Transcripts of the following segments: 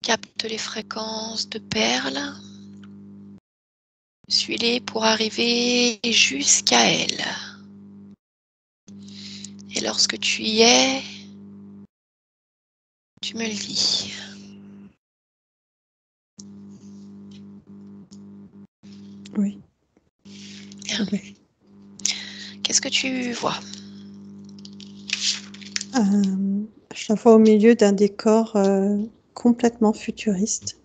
Capte les fréquences de perles. Suis-les pour arriver jusqu'à elle. Et lorsque tu y es, tu me le dis. Oui. Bien. Qu'est-ce que tu vois? Je la vois au milieu d'un décor complètement futuriste,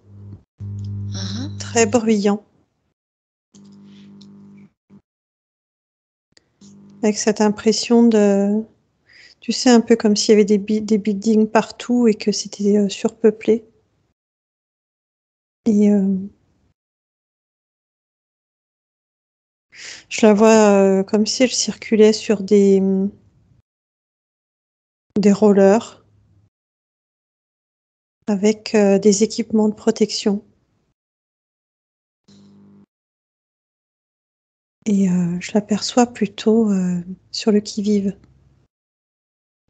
très bruyant, avec cette impression de, tu sais, un peu comme s'il y avait des buildings partout et que c'était surpeuplé. Et je la vois comme si elle circulait sur des rollers avec des équipements de protection. Et je l'aperçois plutôt sur le qui-vive.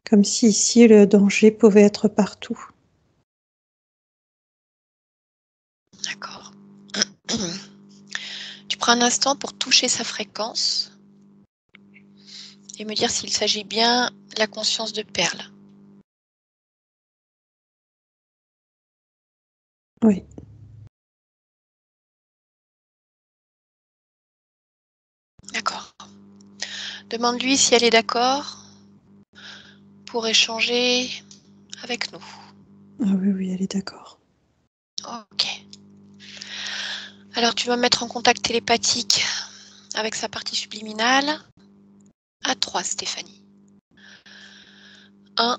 Comme si ici le danger pouvait être partout. D'accord. Tu prends un instant pour toucher sa fréquence et me dire s'il s'agit bien de la conscience de perle. Oui. D'accord. Demande-lui si elle est d'accord pour échanger avec nous. Ah oui, oui, elle est d'accord. Ok. Alors tu vas mettre en contact télépathique avec sa partie subliminale. À 3, Stéphanie. 1,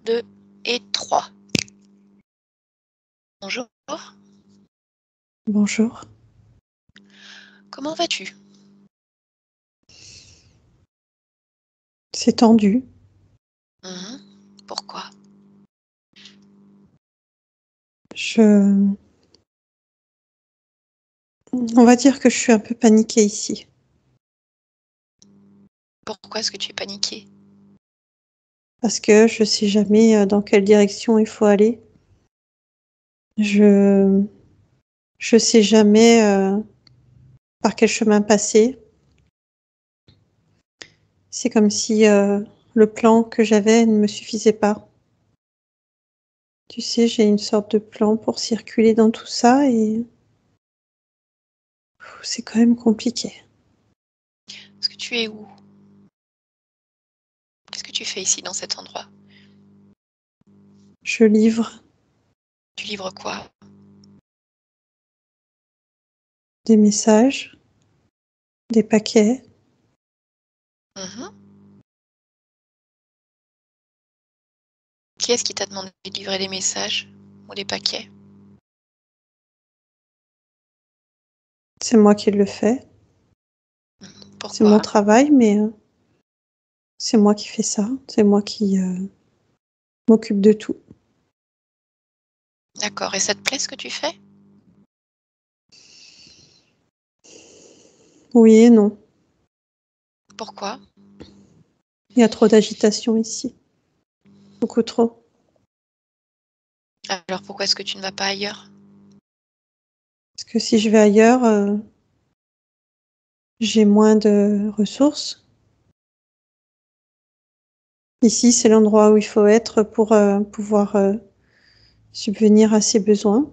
2 et 3. Bonjour. Bonjour. Comment vas-tu? C'est tendu. Pourquoi? On va dire que je suis un peu paniquée ici. Pourquoi est-ce que tu es paniquée? Parce que je sais jamais dans quelle direction il faut aller. Je sais jamais par quel chemin passer. C'est comme si le plan que j'avais ne me suffisait pas. Tu sais, j'ai une sorte de plan pour circuler dans tout ça et c'est quand même compliqué. Est-ce que tu es où? Qu'est-ce que tu fais ici dans cet endroit? Je livre Tu livres quoi? des messages, des paquets. Qui est-ce qui t'a demandé de livrer des messages ou des paquets? C'est moi qui le fais. C'est mon Pourquoi? travail, mais c'est moi qui fais ça. C'est moi qui m'occupe de tout. D'accord. Et ça te plaît ce que tu fais? Oui et non. Pourquoi? Il y a trop d'agitation ici. Beaucoup trop. Alors pourquoi est-ce que tu ne vas pas ailleurs? Parce que si je vais ailleurs, j'ai moins de ressources. Ici, c'est l'endroit où il faut être pour pouvoir subvenir à ses besoins.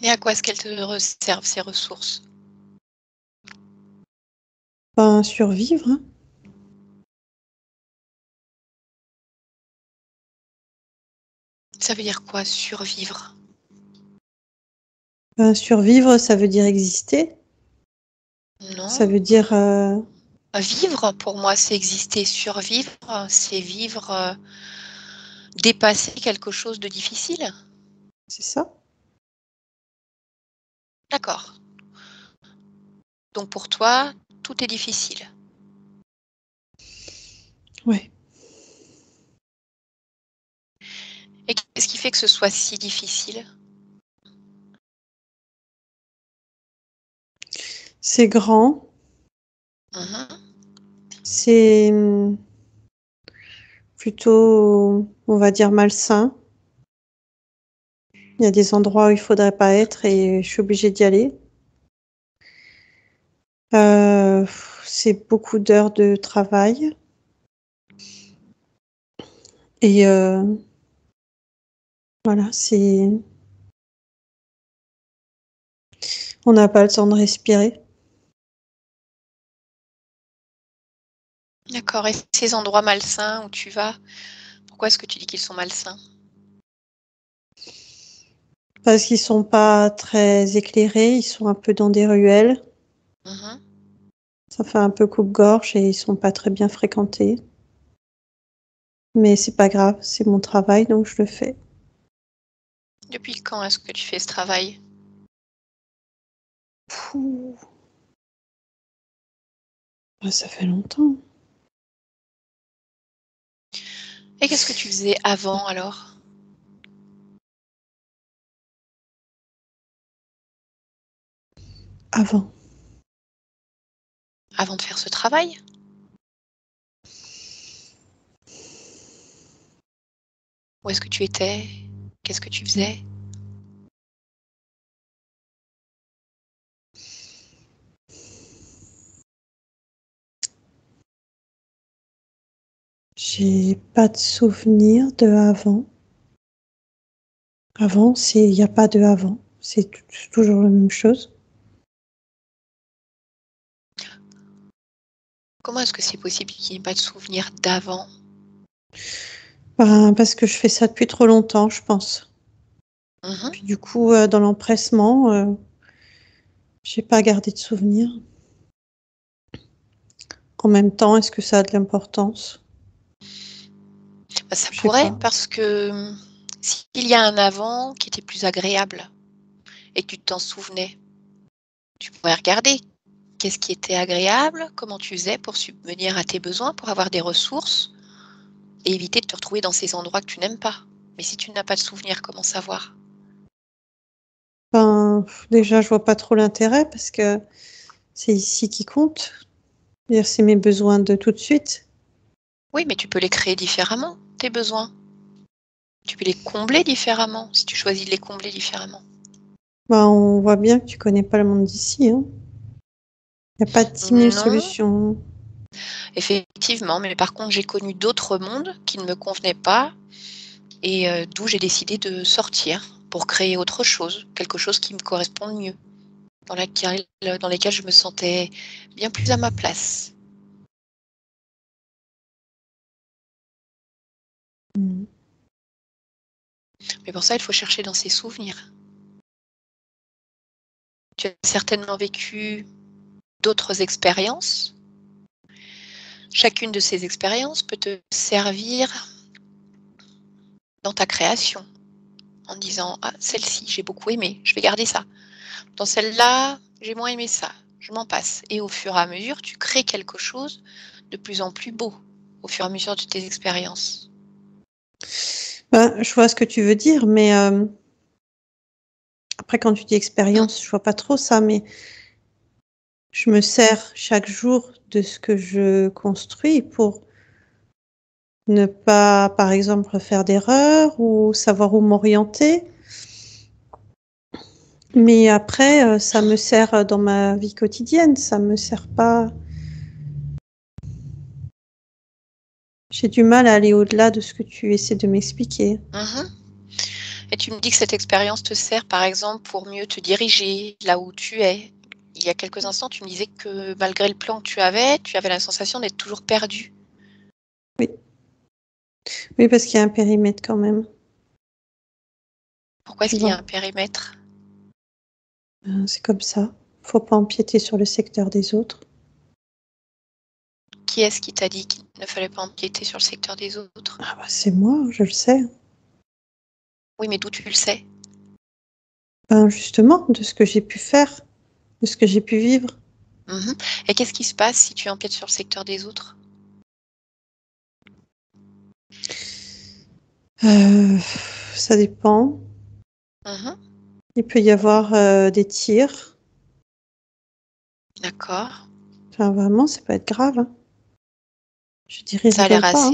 Et à quoi est-ce qu'elles te servent ces ressources? Ben, survivre, hein. Ça veut dire quoi, survivre? Ben, survivre, ça veut dire exister. Ça Non. veut dire Vivre, pour moi, c'est exister. Survivre, c'est vivre, dépasser quelque chose de difficile. c'est ça. D'accord. Donc pour toi, tout est difficile. Ouais. Et qu'est-ce qui fait que ce soit si difficile? C'est grand. Mmh. C'est plutôt, on va dire, malsain. Il y a des endroits où il faudrait pas être et je suis obligée d'y aller. Euh, c'est beaucoup d'heures de travail et voilà, on n'a pas le temps de respirer. D'accord. Et ces endroits malsains où tu vas, pourquoi est-ce que tu dis qu'ils sont malsains? Parce qu'ils sont pas très éclairés, ils sont un peu dans des ruelles. Mhm. Ça fait un peu coupe-gorge et ils sont pas très bien fréquentés. Mais c'est pas grave, c'est mon travail donc je le fais. Depuis quand est-ce que tu fais ce travail? Pouh, bah, ça fait longtemps. Et qu'est-ce que tu faisais avant alors? Avant. Avant de faire ce travail? Où est-ce que tu étais? Qu'est-ce que tu faisais? J'ai pas de souvenir de avant. Avant, il n'y a pas de avant. C'est toujours la même chose. Comment est-ce que c'est possible qu'il n'y ait pas de souvenir d'avant? Ben, parce que je fais ça depuis trop longtemps, je pense. Mhm. Puis du coup, dans l'empressement, j'ai pas gardé de souvenir. En même temps, est-ce que ça a de l'importance? Bah, ça Je sais pourrait, pas. parce que s'il y a un avant qui était plus agréable et que tu t'en souvenais, tu pourrais regarder qu'est-ce qui était agréable, comment tu faisais pour subvenir à tes besoins, pour avoir des ressources et éviter de te retrouver dans ces endroits que tu n'aimes pas. Mais si tu n'as pas de souvenir, comment savoir? Ben, déjà, je vois pas trop l'intérêt parce que c'est ici qui compte. C'est-à-dire, c'est mes besoins de tout de suite. Oui, mais tu peux les créer différemment, tes besoins. Tu peux les combler différemment, si tu choisis de les combler différemment. Ben, on voit bien que tu connais pas le monde d'ici, hein. Il n'y a pas 10 000 Non, solutions. effectivement, mais par contre, j'ai connu d'autres mondes qui ne me convenaient pas et d'où j'ai décidé de sortir pour créer autre chose, quelque chose qui me corresponde mieux, dans lesquels je me sentais bien plus à ma place. Mm. Mais pour ça, il faut chercher dans ses souvenirs. Tu as certainement vécu d'autres expériences. Chacune de ces expériences peut te servir dans ta création, en disant: «Ah, celle-ci, j'ai beaucoup aimé, je vais garder ça. Dans celle-là, j'ai moins aimé ça, je m'en passe» et au fur et à mesure, tu crées quelque chose de plus en plus beau, au fur et à mesure de tes expériences. Ben, je vois ce que tu veux dire, mais après, quand tu dis Mmh. expérience, je vois pas trop ça, mais je me sers chaque jour de ce que je construis pour ne pas, par exemple, faire d'erreurs ou savoir où m'orienter. Mais après, ça me sert dans ma vie quotidienne, ça me sert pas. J'ai du mal à aller au-delà de ce que tu essaies de m'expliquer. Mmh. Et tu me dis que cette expérience te sert, par exemple, pour mieux te diriger là où tu es. Il y a quelques instants, tu me disais que malgré le plan que tu avais la sensation d'être toujours perdu. Oui, oui, parce qu'il y a un périmètre quand même. Pourquoi est-ce Tu qu'il y a vois, un périmètre? c'est comme ça. Faut pas empiéter sur le secteur des autres. Qui est-ce qui t'a dit qu'il ne fallait pas empiéter sur le secteur des autres? Ah bah, c'est moi, je le sais. Oui, mais d'où tu le sais? Ben, justement, de ce que j'ai pu faire, de ce que j'ai pu vivre. Mmh. Et qu'est-ce qui se passe si tu empiètes sur le secteur des autres? Euh, Ça dépend. Mmh. Il peut y avoir des tirs. D'accord. Enfin, vraiment, ça peut être grave, hein. Je dirais, Ça a rigole l'air pas.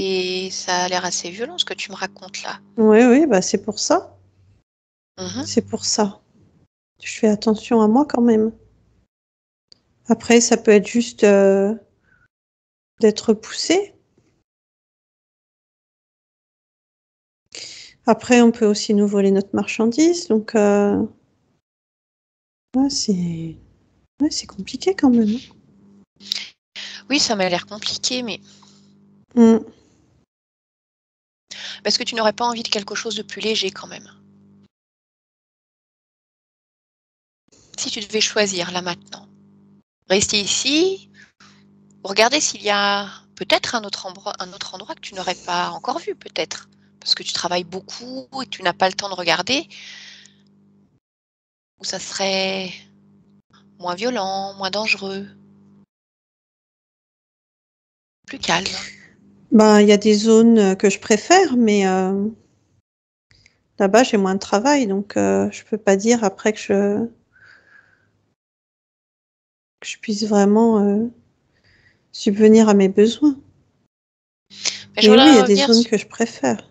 assez violent ce que tu me racontes là. Oui, oui, bah c'est pour ça. Mhm. C'est pour ça. Je fais attention à moi quand même. Après, ça peut être juste d'être poussé. Après, on peut aussi nous voler notre marchandise. Donc, ouais, c'est compliqué quand même. Oui, ça m'a l'air compliqué, mais Mm. est-ce que tu n'aurais pas envie de quelque chose de plus léger quand même? Si tu devais choisir là maintenant, rester ici ou regarder s'il y a peut-être un autre endroit que tu n'aurais pas encore vu peut-être, parce que tu travailles beaucoup et que tu n'as pas le temps de regarder, où ça serait moins violent, moins dangereux, plus calme. Bah, il y a des zones que je préfère, mais là-bas, j'ai moins de travail. Donc, je peux pas dire après que je puisse vraiment subvenir à mes besoins. Mais je Mais oui, il y voudrais a des revenir zones que je préfère.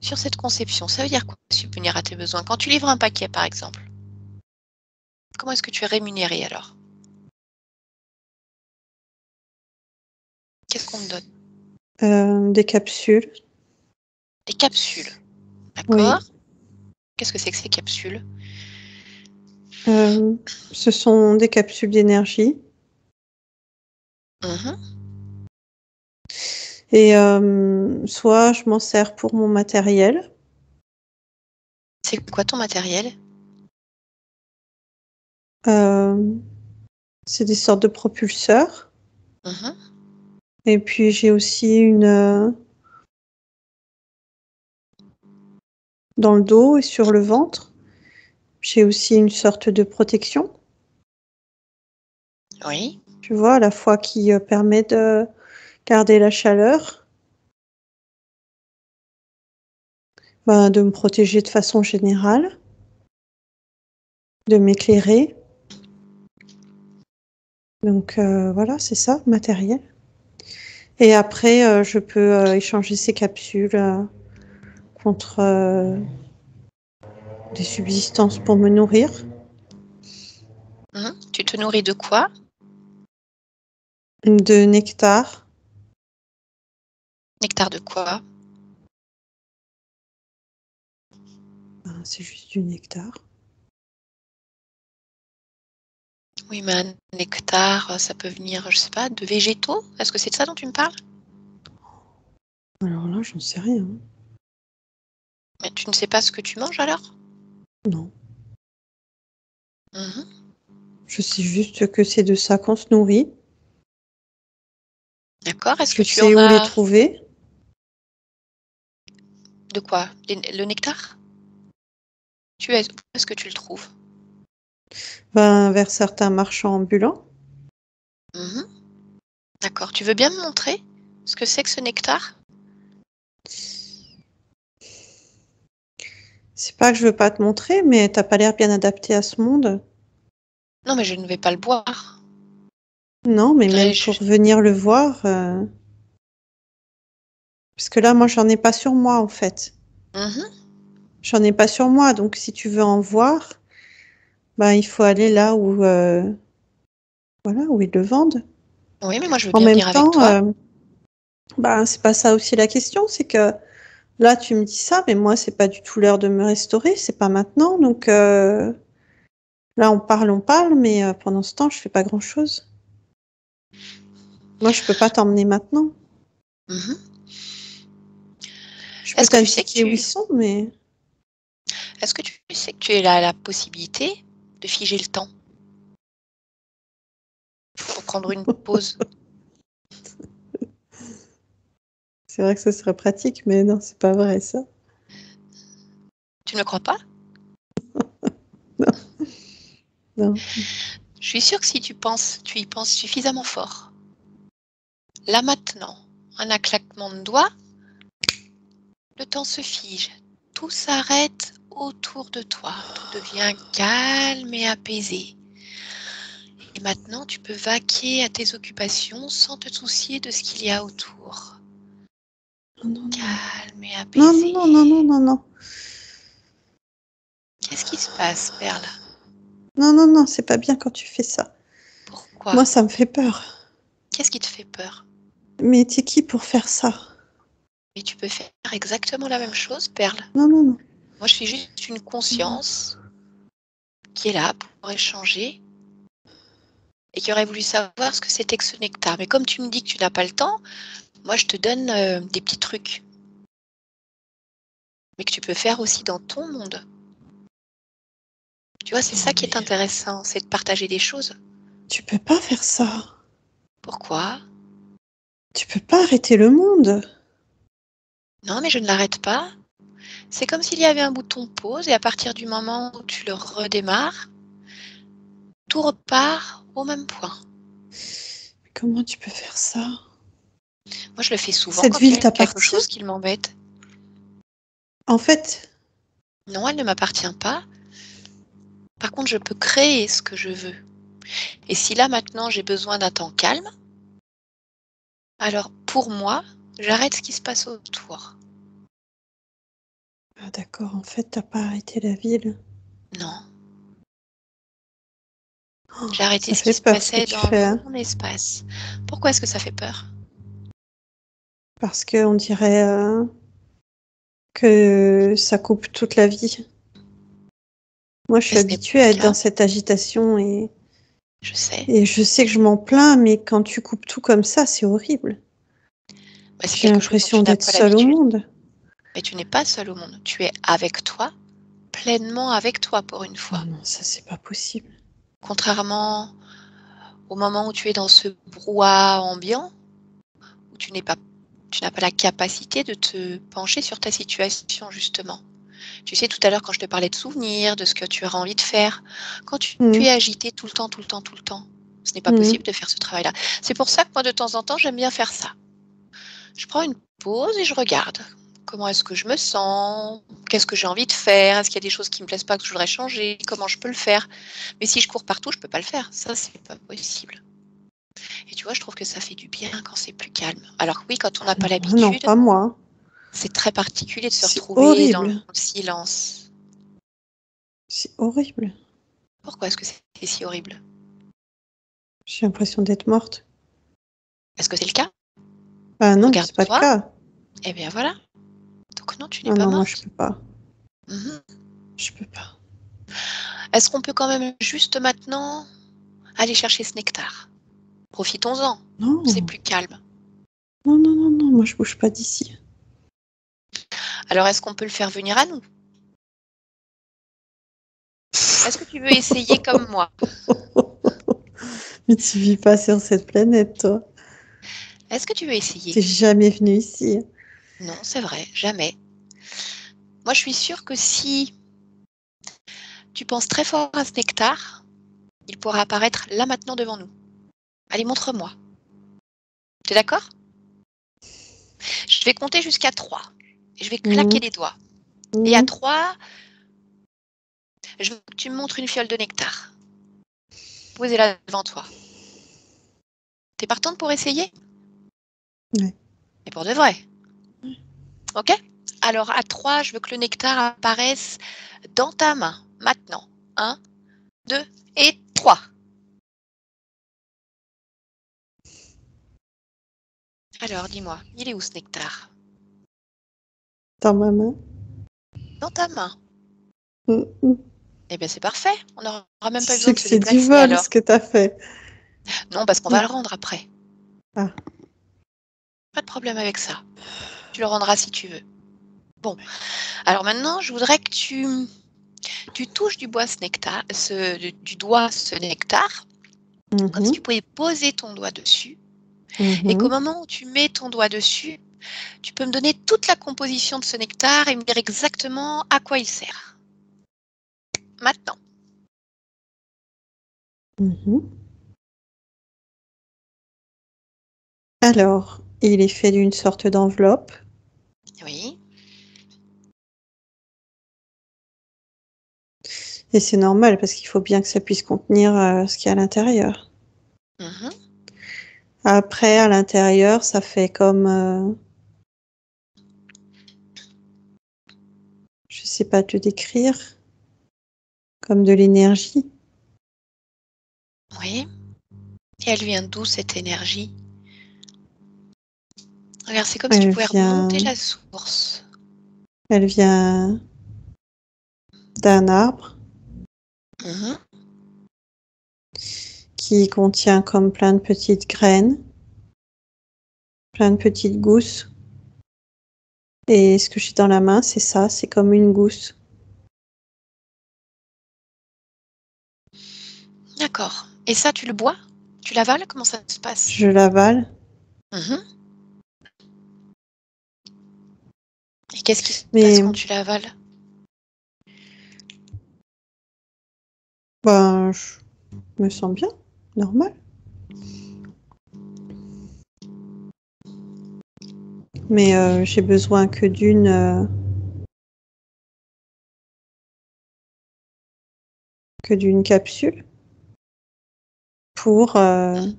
sur cette conception. Ça veut dire quoi, subvenir à tes besoins? Quand tu livres un paquet, par exemple, comment est-ce que tu es rémunéré alors? Qu'est-ce qu'on te donne? Des capsules, Des capsules, oui. d'accord? Qu'est-ce que c'est que ces capsules? Euh, Ce sont des capsules d'énergie. Mhm. Et soit je m'en sers pour mon matériel. C'est quoi ton matériel? Euh, c'est des sortes de propulseurs. Mhm. Et puis j'ai aussi dans le dos et sur le ventre, j'ai aussi une sorte de protection, Oui. tu vois, à la fois qui permet de garder la chaleur, ben, de me protéger de façon générale, de m'éclairer. Donc voilà, c'est ça, matériel. Et après, je peux échanger ces capsules contre des subsistances pour me nourrir. Mhm. Tu te nourris de quoi? De nectar. Nectar de quoi? Ben, c'est juste du nectar. Oui, mais un nectar, ça peut venir, je sais pas, de végétaux? Est-ce que c'est de ça dont tu me parles? Alors là, j'en sais rien. Mais tu ne sais pas ce que tu manges alors? Non. Mhm. Je sais juste que c'est de ça qu'on se nourrit. D'accord. Est-ce Je que tu sais en où les as trouver. de quoi? Le nectar? Où est-ce que tu le trouves? Ben, vers certains marchands ambulants. Mhm. D'accord. Tu veux bien me montrer ce que c'est que ce nectar? C'est pas que je veux pas te montrer, mais t'as pas l'air bien adapté à ce monde. Non, mais je ne vais pas le boire. Non, Je mais voudrais même pour juste. venir le voir, parce que là, moi, j'en ai pas sur moi, en fait. Mhm. J'en ai pas sur moi, donc si tu veux en voir, ben, il faut aller là où, voilà, où ils le vendent. Oui, mais moi je veux En bien même venir avec temps, toi. ben, c'est pas ça aussi la question, c'est que là, tu me dis ça, mais moi, c'est pas du tout l'heure de me restaurer, c'est pas maintenant, donc là, on parle, mais pendant ce temps, je fais pas grand-chose. Moi, je peux pas t'emmener maintenant. Mhm. Je peux Est-ce que tu sais que t'indiquer où ils sont, mais est-ce que tu sais que tu as la possibilité de figer le temps pour prendre une pause? c'est vrai que ce serait pratique, mais non, c'est pas vrai, ça. Tu ne me crois pas? Non. Je suis sûre que si tu y penses suffisamment fort. Là maintenant, en un claquement de doigts, le temps se fige. Tout s'arrête autour de toi. Tout devient calme et apaisé. Et maintenant, tu peux vaquer à tes occupations sans te soucier de ce qu'il y a autour. Non, Calme et non, apaisé. non, non, non, non, non. Qu'est-ce qui se passe, Perle? Non, non, non, c'est pas bien quand tu fais ça. Pourquoi? Moi, ça me fait peur. Qu'est-ce qui te fait peur? Mais t'es qui pour faire ça? Mais tu peux faire exactement la même chose, Perle. Non, non, non. Moi, je suis juste une conscience qui est là pour échanger et qui aurait voulu savoir ce que c'était que ce nectar. Mais comme tu me dis que tu n'as pas le temps, moi, je te donne des petits trucs. Mais que tu peux faire aussi dans ton monde. Tu vois, c'est Non, ça qui est mais intéressant, c'est de partager des choses. tu peux pas faire ça. Pourquoi? Tu peux pas arrêter le monde. Non, mais je ne l'arrête pas. C'est comme s'il y avait un bouton pause et à partir du moment où tu le redémarres, tout repart au même point. Mais comment tu peux faire ça? Moi, je le fais souvent Cette quand il ville y a quelque t'appartient? chose qui m'embête. En fait, Non, elle ne m'appartient pas. Par contre, je peux créer ce que je veux. Et si là, maintenant, j'ai besoin d'un temps calme, alors pour moi, j'arrête ce qui se passe autour. ah, d'accord, en fait, t'as pas arrêté la ville. Non, Oh, j'ai arrêté ça ce qui fait se peur ce que passait tu dans fais, hein, mon espace. Pourquoi est-ce que ça fait peur? parce que on dirait que ça coupe toute la vie. Moi, je suis Mais ce n'est pas habituée à le être dans cas, cette agitation je sais. et je sais que je m'en plains, mais quand tu coupes tout comme ça, c'est horrible. Mais c'est J'ai quelque chose dont tu l'impression n'as d'être pas seule au l'habitude. monde. Mais tu n'es pas seul au monde. Tu es avec toi, pleinement avec toi pour une Oh fois. non, ça, c'est pas possible. Contrairement au moment où tu es dans ce brouhaha ambiant, où tu n'as pas la capacité de te pencher sur ta situation, justement. Tu sais, tout à l'heure, quand je te parlais de souvenirs, de ce que tu auras envie de faire, quand tu Mmh. es agité tout le temps, tout le temps, tout le temps, ce n'est pas Mmh. possible de faire ce travail-là. C'est pour ça que moi, de temps en temps, j'aime bien faire ça. Je prends une pause et je regarde. Comment est-ce que je me sens? Qu'est-ce que j'ai envie de faire? Est-ce qu'il y a des choses qui me plaisent pas que je voudrais changer? Comment je peux le faire? Mais si je cours partout, je peux pas le faire. Ça, c'est pas possible. Et tu vois, je trouve que ça fait du bien quand c'est plus calme. Alors que oui, quand on n'a pas Non, non, l'habitude, pas moi. c'est très particulier de se C'est retrouver dans le horrible. silence. C'est horrible. Pourquoi est-ce que c'est si horrible? J'ai l'impression d'être morte. Est-ce que c'est le cas? Bah non, c'est pas le Regarde-toi. cas. Eh bien voilà. Donc non, tu n'es Ah pas non, moi je morte. peux pas. Mhm. Je peux pas. Est-ce qu'on peut quand même juste maintenant aller chercher ce nectar? Profitons-en. C'est Non, plus calme. non, non, non, non, moi je bouge pas d'ici. Alors est-ce qu'on peut le faire venir à nous? Est-ce que tu veux essayer comme moi? Mais tu vis pas sur cette planète, toi. Est-ce que tu veux essayer? T'es jamais venu ici. Non, c'est vrai, jamais. Moi, je suis sûre que si tu penses très fort à ce nectar, il pourra apparaître là maintenant devant nous. Allez, montre-moi. Tu es d'accord? Je vais compter jusqu'à 3. Et je vais claquer Mhm, des doigts. Et à mhm. 3, je veux que tu me montres une fiole de nectar. Posez-la devant toi. T'es partante pour essayer? Ouais. Et pour de vrai. Ok? Alors à 3, je veux que le nectar apparaisse dans ta main. Maintenant. 1, 2 et 3. Alors dis-moi, il est où ce nectar? Dans ma main. Dans ta main. Mhm. Eh bien c'est parfait. On n'aura même Tu pas besoin sais de que se c'est du déplacer vol ce alors. que t'as fait. Non, parce qu'on va le rendre après. Ah, Pas de problème avec ça. Tu le rendras si tu veux. Bon, alors maintenant, je voudrais que tu touches du doigt ce nectar, comme si mhm, tu pouvais poser ton doigt dessus, et qu'au mhm. moment où tu mets ton doigt dessus, tu peux me donner toute la composition de ce nectar et me dire exactement à quoi il sert. Maintenant. Mhm. Alors, il est fait d'une sorte d'enveloppe. Oui. Et c'est normal parce qu'il faut bien que ça puisse contenir ce qu'il y a à l'intérieur. Mhm. Après, à l'intérieur, ça fait comme, je sais pas te décrire, comme de l'énergie. Oui. Et elle vient d'où cette énergie? Regarde, c'est comme si tu Elle pouvais remonter vient, la source. elle vient d'un arbre Mhm. qui contient comme plein de petites graines, plein de petites gousses. Et ce que j'ai dans la main, c'est ça, c'est comme une gousse. D'accord. Et ça, tu le bois? Tu l'avales? Comment ça se passe? Je l'avale. Mhm. Et qu'est-ce qui se passe Mais quand tu l'avales? ben, je me sens bien, normal. Mais j'ai besoin que d'une capsule pour, on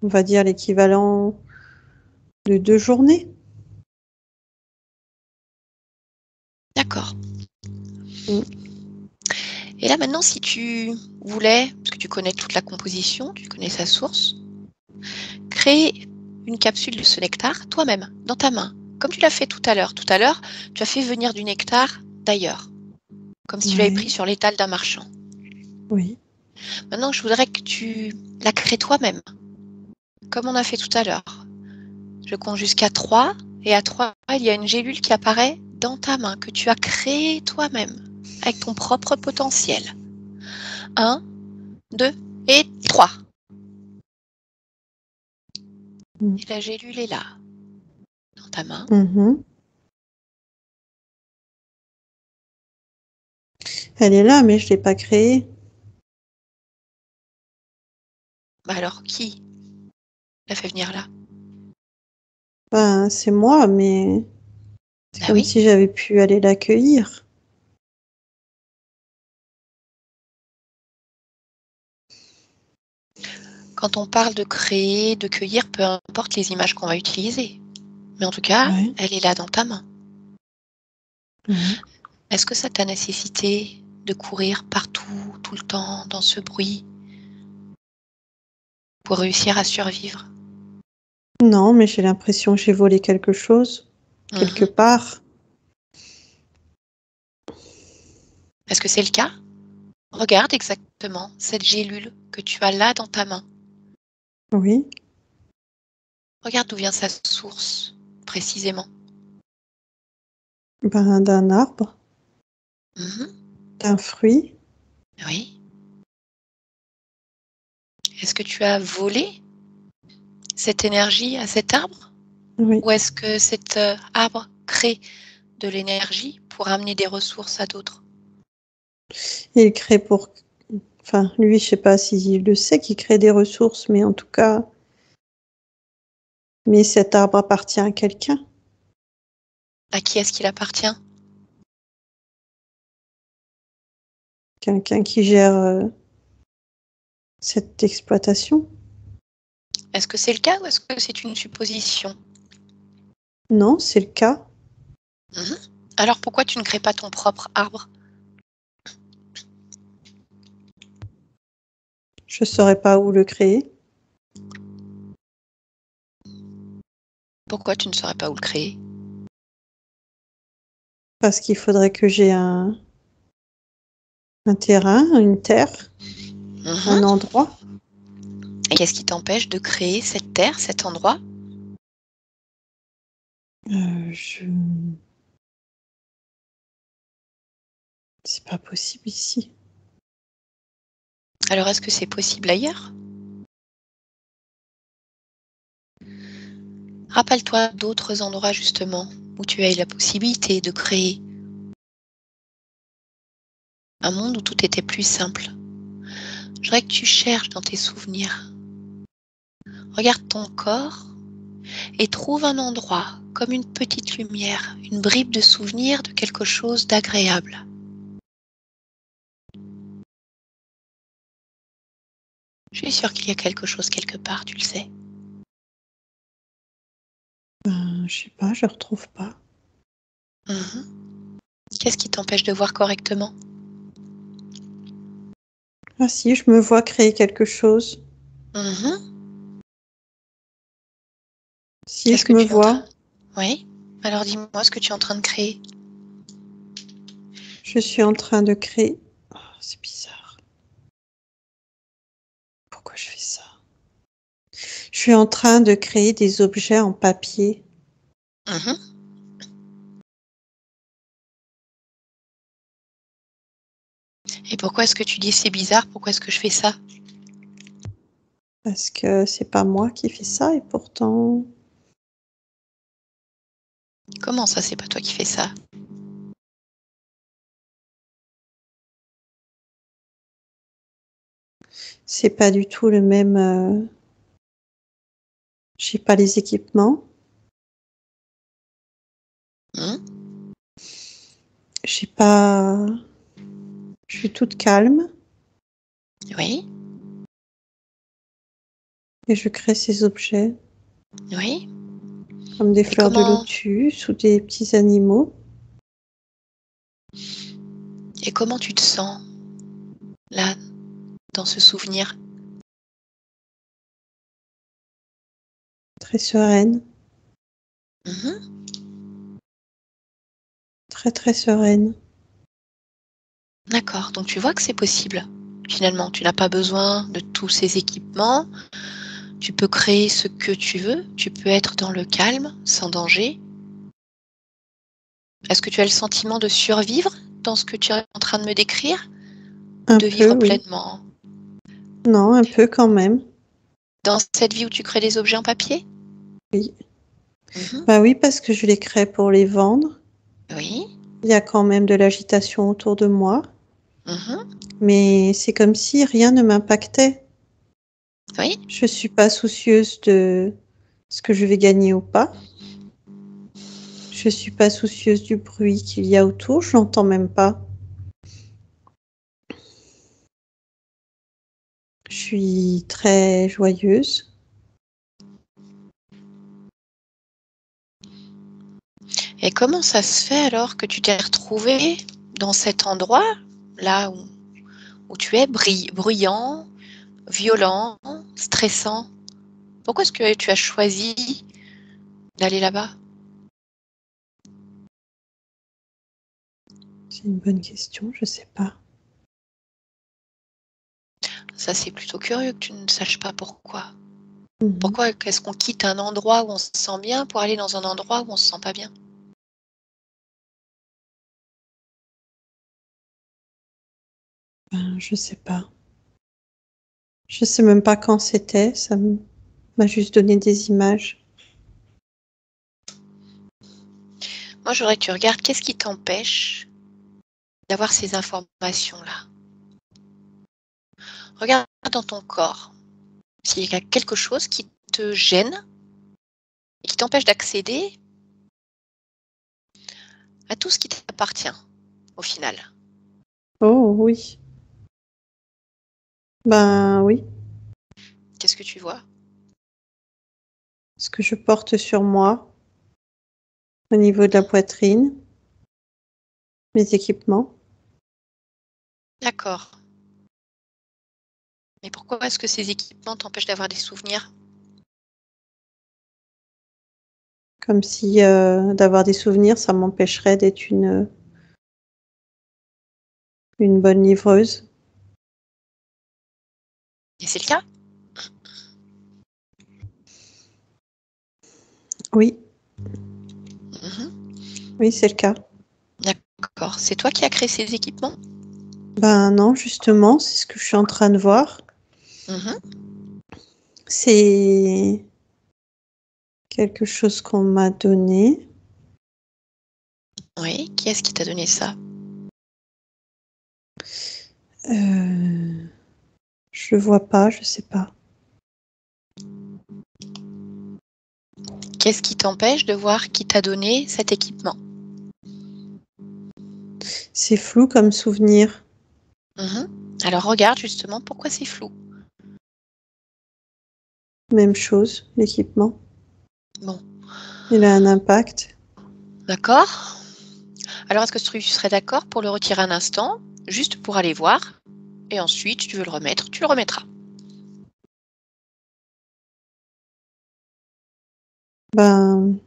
va dire, l'équivalent de 2 journées. D'accord. Mm. Et là maintenant, si tu voulais, parce que tu connais toute la composition, tu connais sa source, créer une capsule de ce nectar toi-même, dans ta main, comme tu l'as fait tout à l'heure. Tout à l'heure, tu as fait venir du nectar d'ailleurs, comme si tu l'avais pris Ouais, sur l'étal d'un marchand. oui. Maintenant, je voudrais que tu la crées toi-même, comme on a fait tout à l'heure. Je compte jusqu'à 3, et à 3, il y a une gélule qui apparaît dans ta main, que tu as créée toi-même, avec ton propre potentiel. 1, 2 et 3. Mm. Et la gélule est là, dans ta main. Mhm. Elle est là, mais je l'ai pas créée. Bah alors, qui l'a fait venir là? Ben, c'est moi, mais c'est Bah comme oui. si j'avais pu aller l'accueillir. Quand on parle de créer, de cueillir, peu importe les images qu'on va utiliser. Mais en tout cas, Ouais, elle est là dans ta main. ouais. Est-ce que ça t'a nécessité de courir partout, tout le temps, dans ce bruit, pour réussir à survivre? Non, mais j'ai l'impression que j'ai volé quelque chose, quelque Mhm. part. Est-ce que c'est le cas? Regarde exactement cette gélule que tu as là dans ta main. Oui, Regarde d'où vient sa source, précisément. ben, d'un arbre, Mhm. d'un fruit. Oui. Est-ce que tu as volé cette énergie à cet arbre? Oui. Ou est-ce que cet arbre crée de l'énergie pour amener des ressources à d'autres? Il crée pour, enfin, lui, je sais pas s'il le sait qu'il crée des ressources, mais en tout cas, mais cet arbre appartient à quelqu'un, À qui est-ce qu'il appartient? quelqu'un qui gère cette exploitation. Est-ce que c'est le cas ou est-ce que c'est une supposition? Non, c'est le cas. Mhm. Alors pourquoi tu ne crées pas ton propre arbre? Je saurais pas où le créer Pourquoi tu ne saurais pas où le créer? parce qu'il faudrait que j'ai un terrain, une terre, un Mhm. endroit. Et qu'est-ce qui t'empêche de créer cette terre, cet endroit? Je... C'est pas possible ici. Alors est-ce que c'est possible ailleurs? Rappelle-toi d'autres endroits justement où tu as eu la possibilité de créer un monde où tout était plus simple. Je voudrais que tu cherches dans tes souvenirs. Regarde ton corps et trouve un endroit, comme une petite lumière, une bribe de souvenir de quelque chose d'agréable. Je suis sûre qu'il y a quelque chose quelque part, tu le sais. Je sais pas, je retrouve pas. Qu'est-ce qui t'empêche de voir correctement? Ah si, je me vois créer quelque chose. Si, Qu'est-ce je que me tu es en train... vois. Oui? Alors dis-moi ce que tu es en train de créer. Je suis en train de créer... Oh, c'est bizarre. Pourquoi je fais ça? Je suis en train de créer des objets en papier. Et pourquoi est-ce que tu dis c'est bizarre? Pourquoi est-ce que je fais ça? Parce que c'est pas moi qui fais ça et pourtant... Comment ça, c'est pas toi qui fais ça? C'est pas du tout le même... J'ai pas les équipements. J'ai pas... Je suis toute calme Oui, et je crée ces objets oui. comme des Et fleurs de comment lotus ou des petits animaux. tu te sens là, dans ce souvenir? Très sereine, très très sereine. D'accord, donc tu vois que c'est possible. Finalement, tu n'as pas besoin de tous ces équipements. Tu peux créer ce que tu veux. Tu peux être dans le calme, sans danger. Est-ce que tu as le sentiment de survivre dans ce que tu es en train de me décrire? Ou Un de vivre peu, oui. pleinement Non, un peu quand même. dans cette vie où tu crées des objets en papier? Oui. Mhm. Bah oui, parce que je les crée pour les vendre. Oui. Il y a quand même de l'agitation autour de moi, Mhm. mais c'est comme si rien ne m'impactait. Oui. Je suis pas soucieuse de ce que je vais gagner ou pas. Je suis pas soucieuse du bruit qu'il y a autour, je l'entends même pas. Je suis très joyeuse. Et comment ça se fait alors que tu t'es retrouvée dans cet endroit, là où tu es bruyant, violent, stressant? Pourquoi est-ce que tu as choisi d'aller là-bas? C'est une bonne question, je sais pas. Ça, c'est plutôt curieux que tu ne saches pas pourquoi. Mhm. Pourquoi est-ce qu'on quitte un endroit où on se sent bien pour aller dans un endroit où on se sent pas bien? Ben, je sais pas. Je sais même pas quand c'était, m'a juste donné des images. Moi, je voudrais que tu regardes qu'est-ce qui t'empêche d'avoir ces informations-là. Regarde dans ton corps s'il y a quelque chose qui te gêne et qui t'empêche d'accéder à tout ce qui t'appartient au final. Oh oui. Ben oui. Qu'est-ce que tu vois? Ce que je porte sur moi, au niveau de la poitrine, mes équipements. D'accord. Mais pourquoi est-ce que ces équipements t'empêchent d'avoir des souvenirs? Comme si d'avoir des souvenirs, ça m'empêcherait d'être une bonne livreuse. Et c'est le cas? Oui, Mhm. oui, c'est le cas. D'accord. C'est toi qui as créé ces équipements? Ben non, justement, c'est ce que je suis en train de voir. Mhm. C'est quelque chose qu'on m'a donné. Oui. Qui est-ce qui t'a donné ça? Euh, je le vois pas, je sais pas. Qu'est-ce qui t'empêche de voir qui t'a donné cet équipement? C'est flou comme souvenir. Mhm. Alors regarde justement pourquoi c'est flou. Même chose, l'équipement. Bon, Il a un impact. d'accord. Alors, est-ce que tu serais d'accord pour le retirer un instant, juste pour aller voir, et ensuite, tu veux le remettre, tu le remettras. Ben,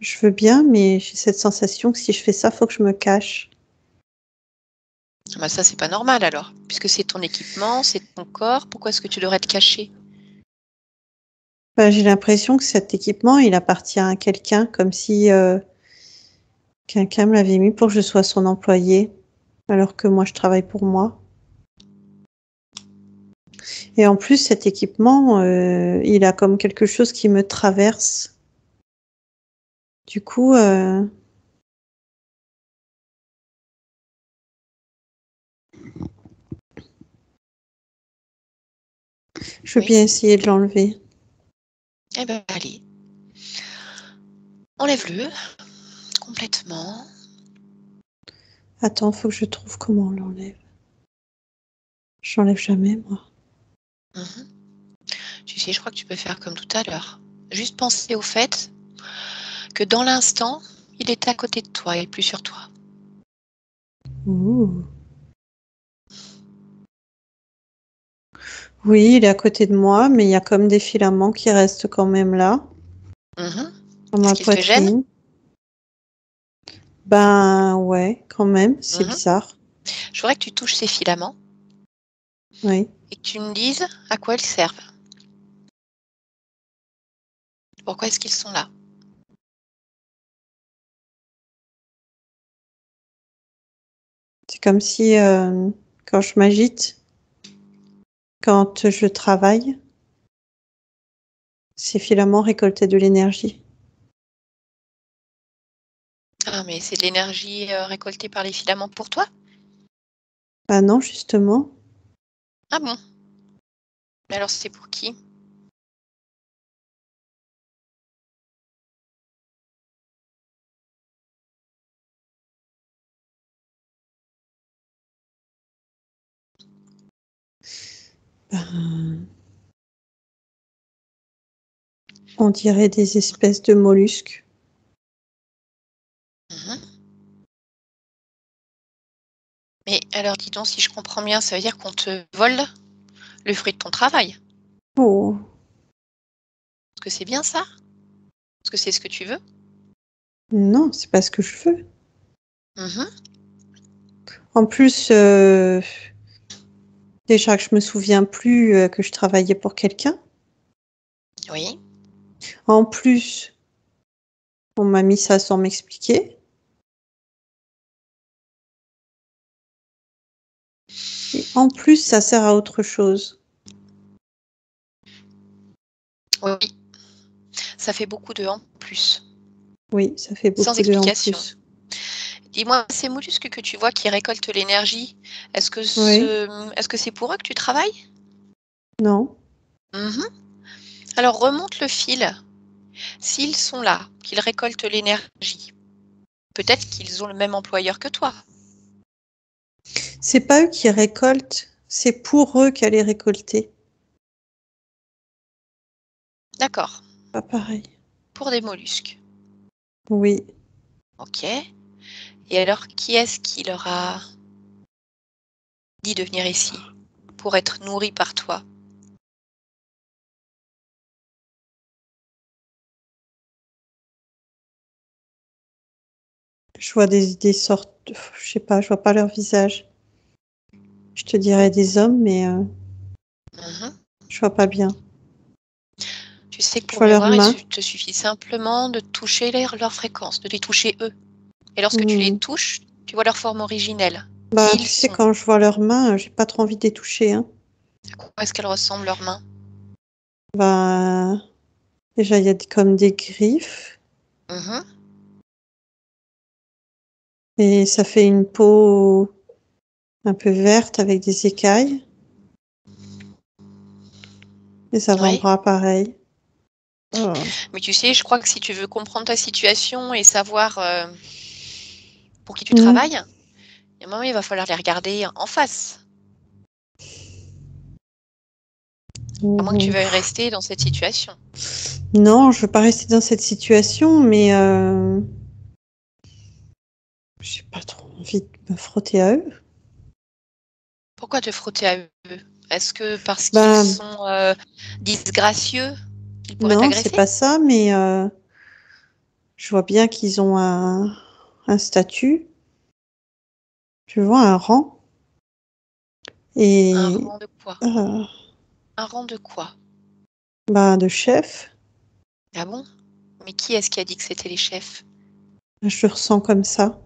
je veux bien, mais j'ai cette sensation que si je fais ça, faut que je me cache. Bah ça, c'est pas normal alors, puisque c'est ton équipement, c'est ton corps, pourquoi est-ce que tu devrais te cacher? Ben, j'ai l'impression que cet équipement, il appartient à quelqu'un, comme si quelqu'un me l'avait mis pour que je sois son employé, alors que moi, je travaille pour moi. Et en plus, cet équipement, il a comme quelque chose qui me traverse. Du coup, je veux Oui. bien essayer de l'enlever. Eh ben, allez, enlève-le complètement. Attends, faut que je trouve comment on l'enlève. Je l'enlève jamais, moi. Mhm. Tu sais, je crois que tu peux faire comme tout à l'heure. Juste penser au fait que dans l'instant, il est à côté de toi et plus sur toi. Ouh. Oui, il est à côté de moi, mais il y a comme des filaments qui restent quand même là, Mhm. dans Est-ce ma qu'il te gêne? poitrine. Ben ouais, quand même, c'est Mhm. bizarre. Je voudrais que tu touches ces filaments Oui. et que tu me dises à quoi ils servent. Pourquoi est-ce qu'ils sont là? C'est comme si quand je m'agite, quand je travaille, ces filaments récoltaient de l'énergie. Ah, mais c'est de l'énergie récoltée par les filaments pour toi? Ah non, justement. Ah bon? Mais alors c'est pour qui? Ben, on dirait des espèces de mollusques. Mhm. Mais alors dis donc, si je comprends bien, ça veut dire qu'on te vole le fruit de ton travail. Oh, Est-ce que c'est bien ça? Est-ce que c'est ce que tu veux? non, c'est pas ce que je veux. Mhm. En plus, déjà que je me souviens plus que je travaillais pour quelqu'un. Oui. En plus, on m'a mis ça sans m'expliquer. Et en plus, ça sert à autre chose. Oui. Ça fait beaucoup de en plus. Oui, ça fait Sans beaucoup de en explication. plus. Dis-moi, ces mollusques que tu vois qui récoltent l'énergie, Oui, est-ce que c'est pour eux que tu travailles? non. Mhm. Alors remonte le fil. S'ils sont là, qu'ils récoltent l'énergie, peut-être qu'ils ont le même employeur que toi. C'est pas eux qui récoltent, c'est pour eux qu'elle est récoltée. D'accord. Pas pareil. Pour des mollusques. Oui, Ok. Et alors, qui est-ce qui leur a dit de venir ici pour être nourris par toi? je vois des sortes, je sais pas, je vois pas leur visage. Je te dirais des hommes, mais Mhm. je vois pas bien. Tu sais que Je pour vois mieux leurs voir, il mains. te suffit simplement de toucher leur fréquence, de les toucher eux. Et lorsque tu les Hmm. touches, tu vois leur forme originelle, Bah, qui tu ils sais, sont, quand je vois leurs mains, j'ai pas trop envie de les toucher, hein. à quoi est-ce qu'elles ressemblent leurs mains. Bah, déjà, il y a comme des griffes Mhm. et ça fait une peau un peu verte avec des écailles. Les Oui. avant-bras, pareil. Oh. Mais tu sais, je crois que si tu veux comprendre ta situation et savoir pour qui tu Hmm. travailles, il y a un moment, il va falloir les regarder en face. À moins que tu veuilles rester dans cette situation. Non, je veux pas rester dans cette situation, mais j'ai pas trop envie de me frotter à eux. Pourquoi te frotter à eux? Est-ce que parce qu'ils Ben, sont disgracieux, ils pourraient non, c'est t'agresser? pas ça, mais je vois bien qu'ils ont un statut, tu vois, un rang, Un et rang de quoi? euh, Un rang de quoi? ben, de chef. Ah bon? Mais qui est-ce qui a dit que c'était les chefs? Je le ressens comme ça.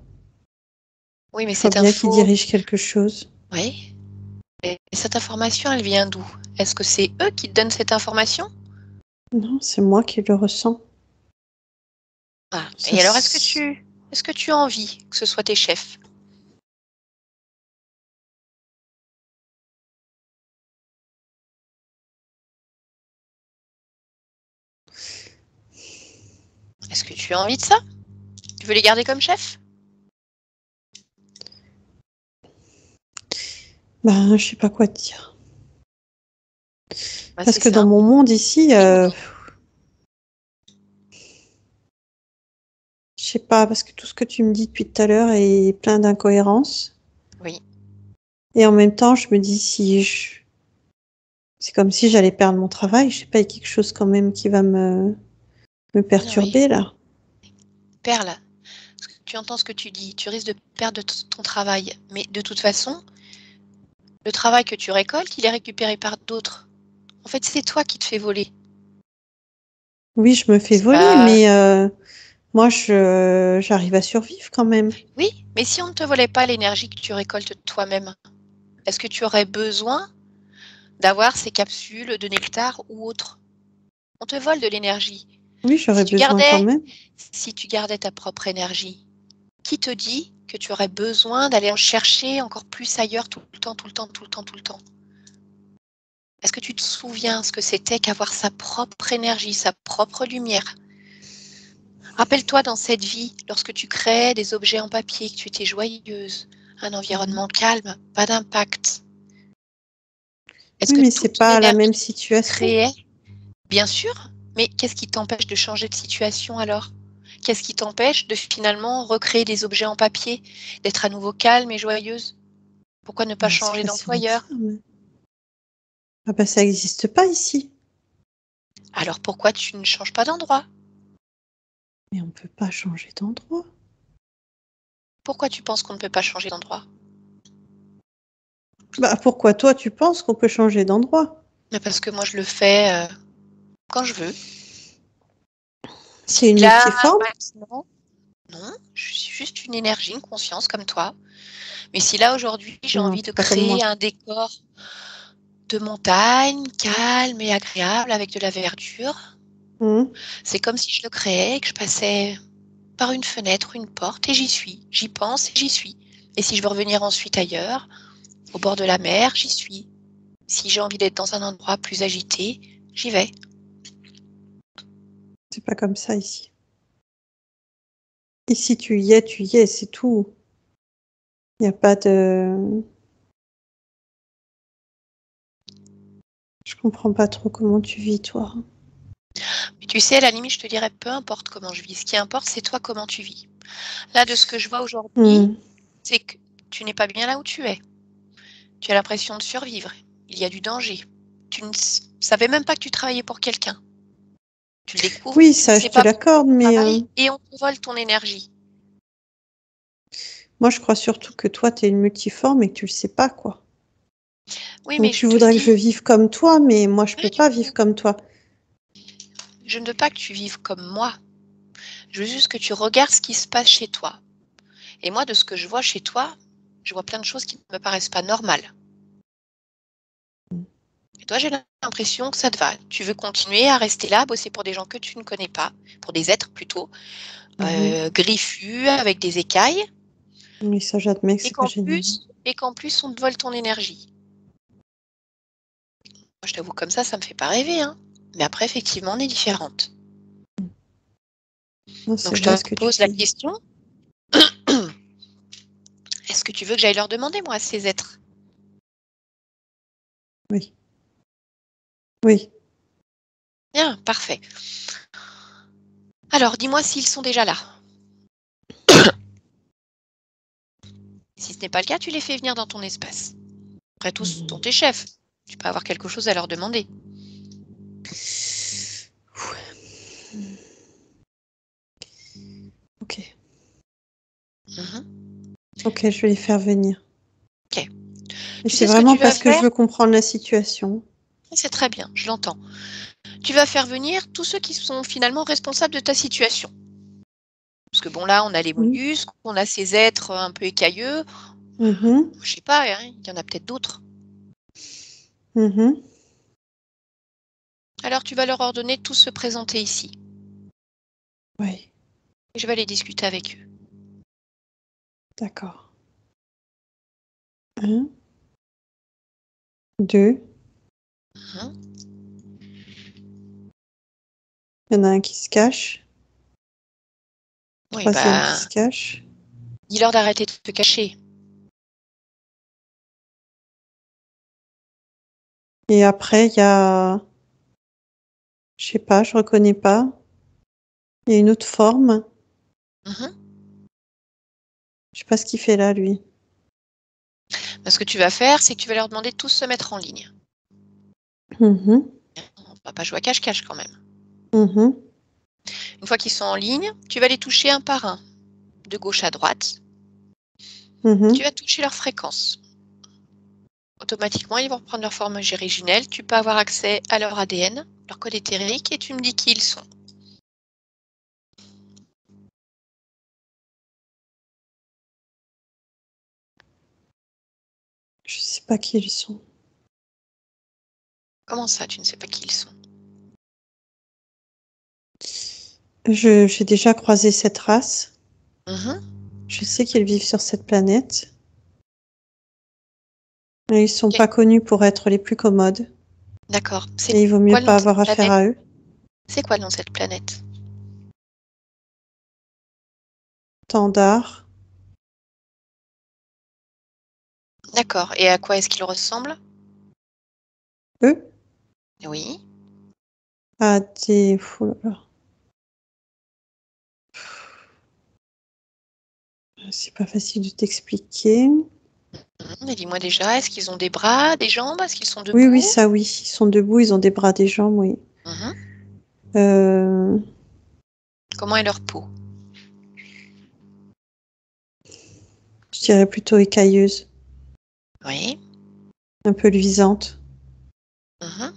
Oui, mais Je vois cette bien qu'ils info, dirigent quelque chose. oui. Et cette information, elle vient d'où? Est-ce que c'est eux qui te donnent cette information? Non, c'est moi qui le ressens. Ah. Ça, Et alors, est-ce que tu as envie que ce soit tes chefs? Est-ce que tu as envie de ça? Tu veux les garder comme chefs? ben, je sais pas quoi te dire. Bah, Parce c'est que dans simple. mon monde ici, Oui ou non? je sais pas, parce que tout ce que tu me dis depuis tout à l'heure est plein d'incohérences. Oui. Et en même temps, je me dis c'est comme si j'allais perdre mon travail. Je sais pas, il y a quelque chose quand même qui va me Non, mais perturber là. Perle, tu entends ce que tu dis. Tu risques de perdre ton travail. Mais de toute façon, le travail que tu récoltes, il est récupéré par d'autres. En fait, c'est toi qui te fais voler. Oui, je me fais C'est voler, pas. mais moi, j'arrive à survivre quand même. Oui, mais si on ne te volait pas l'énergie que tu récoltes toi-même, est-ce que tu aurais besoin d'avoir ces capsules de nectar ou autres? On te vole de l'énergie. Oui, Si j'aurais tu besoin quand gardais, même. si tu gardais ta propre énergie, qui te dit que tu aurais besoin d'aller en chercher encore plus ailleurs tout le temps, tout le temps, tout le temps, tout le temps? Est-ce que tu te souviens ce que c'était qu'avoir sa propre énergie, sa propre lumière? Rappelle-toi dans cette vie, lorsque tu créais des objets en papier, que tu étais joyeuse, un environnement calme, pas d'impact. Est-ce Oui, que mais toute c'est ton pas la énergie même que tu situation. créais? Bien sûr, mais qu'est-ce qui t'empêche de changer de situation alors? Qu'est-ce qui t'empêche de finalement recréer des objets en papier, d'être à nouveau calme et joyeuse? Pourquoi ne pas Ben, c'est changer facile à dire, d'employeur? mais ah ben, ça n'existe pas ici. Alors pourquoi tu ne changes pas d'endroit? Mais on peut pas changer d'endroit. Pourquoi tu penses qu'on ne peut pas changer d'endroit? Bah, pourquoi toi, tu penses qu'on peut changer d'endroit? Mais parce que moi je le fais quand je veux. C'est Si une là, multiforme? maintenant, non, je suis juste une énergie, une conscience comme toi. Mais si là aujourd'hui j'ai Non, envie de t'es pas comme créer moi. un décor de montagne, calme et agréable avec de la verdure, Hum. c'est comme si je le créais et que je passais par une fenêtre ou une porte et j'y suis. J'y pense et j'y suis. Et si je veux revenir ensuite ailleurs, au bord de la mer, j'y suis. Si j'ai envie d'être dans un endroit plus agité, j'y vais. C'est pas comme ça ici. Ici, tu y es, c'est tout. Il n'y a pas de... Je comprends pas trop comment tu vis, toi. Mais tu sais, à la limite, je te dirais, peu importe comment je vis. Ce qui importe, c'est toi comment tu vis. Là, de ce que je vois aujourd'hui, Hum. c'est que tu n'es pas bien là où tu es. Tu as l'impression de survivre. Il y a du danger. Tu ne savais même pas que tu travaillais pour quelqu'un. Tu le découvres, Oui, tu ne ça, je sais te pas pourquoi l'accorde, tu mais travailles et on te vole ton énergie. moi, je crois surtout que toi, tu es une multiforme et que tu le sais pas, quoi. Oui, mais Donc, je tu te voudrais que je dis, vive comme toi, mais moi, je pas peux du pas vivre tout. comme toi. Je ne veux pas que tu vives comme moi. Je veux juste que tu regardes ce qui se passe chez toi. Et moi, de ce que je vois chez toi, je vois plein de choses qui ne me paraissent pas normales. Et toi, j'ai l'impression que ça te va. Tu veux continuer à rester là, bosser pour des gens que tu ne connais pas, pour des êtres plutôt, Mhm. griffus, avec des écailles, Oui, ça, j'admets que et c'est pas qu'en génial. plus, et qu'en plus, on te vole ton énergie. Moi, je t'avoue, comme ça me fait pas rêver, hein. Mais après, effectivement, on est différentes. Non, Donc, c'est je vrai ce te que tu pose la dis. question, est-ce que tu veux que j'aille leur demander, moi, à ces êtres? Oui. Oui. Bien, parfait. Alors, dis-moi s'ils sont déjà là. Si ce n'est pas le cas, tu les fais venir dans ton espace. Après tout, ce sont tes chefs. Tu peux avoir quelque chose à leur demander. Ok. Mhm. Ok, je vais les faire venir. Ok. Et Tu c'est sais ce que vraiment tu vas parce que je faire? veux comprendre la situation. C'est très bien, je l'entends. Tu vas faire venir tous ceux qui sont finalement responsables de ta situation. Parce que bon, là, on a les Mhm. mollusques, on a ces êtres un peu écailleux. Mhm. Je sais pas, hein, il y en a peut-être d'autres. Mhm. Alors, tu vas leur ordonner de tous se présenter ici. Oui, Et je vais aller discuter avec eux. d'accord. 1, 2. Mhm. Il y en a un qui se cache. Oui, Troisième qui se cache. dis-leur d'arrêter de te cacher. Et après, il y a, je sais pas, je reconnais pas. Il y a une autre forme. Mhm. Je sais pas ce qu'il fait là, lui. Ce que tu vas faire, c'est que tu vas leur demander de tous se mettre en ligne. Mhm. On va pas jouer à cache-cache quand même. Mhm. Une fois qu'ils sont en ligne, tu vas les toucher un par un, de gauche à droite. Tu Mhm. vas toucher leur fréquence. Automatiquement, ils vont reprendre leur forme originelle. Tu peux avoir accès à leur ADN, leur code éthérique, et tu me dis qui ils sont. Je sais pas qui ils sont. Comment ça, tu ne sais pas qui ils sont? J'ai déjà croisé cette race. Mhm. Je sais qu'ils vivent sur cette planète. Mais ils sont Ok. pas connus pour être les plus commodes. D'accord. C'est Et il vaut mieux quoi le nom pas de cette avoir affaire planète? à eux. C'est quoi le nom de cette planète? Tandar. D'accord. Et à quoi est-ce qu'ils ressemblent? Eux? Oui. Ah, des... Oh là là. C'est pas facile de t'expliquer. Mais dis-moi déjà, est-ce qu'ils ont des bras, des jambes? Est-ce qu'ils sont Oui, oui, debout? ça oui. Ils sont debout, ils ont des bras, des jambes, oui. Mhm. Euh, Comment est leur peau? je dirais plutôt écailleuse, Oui. un peu luisante. Mhm.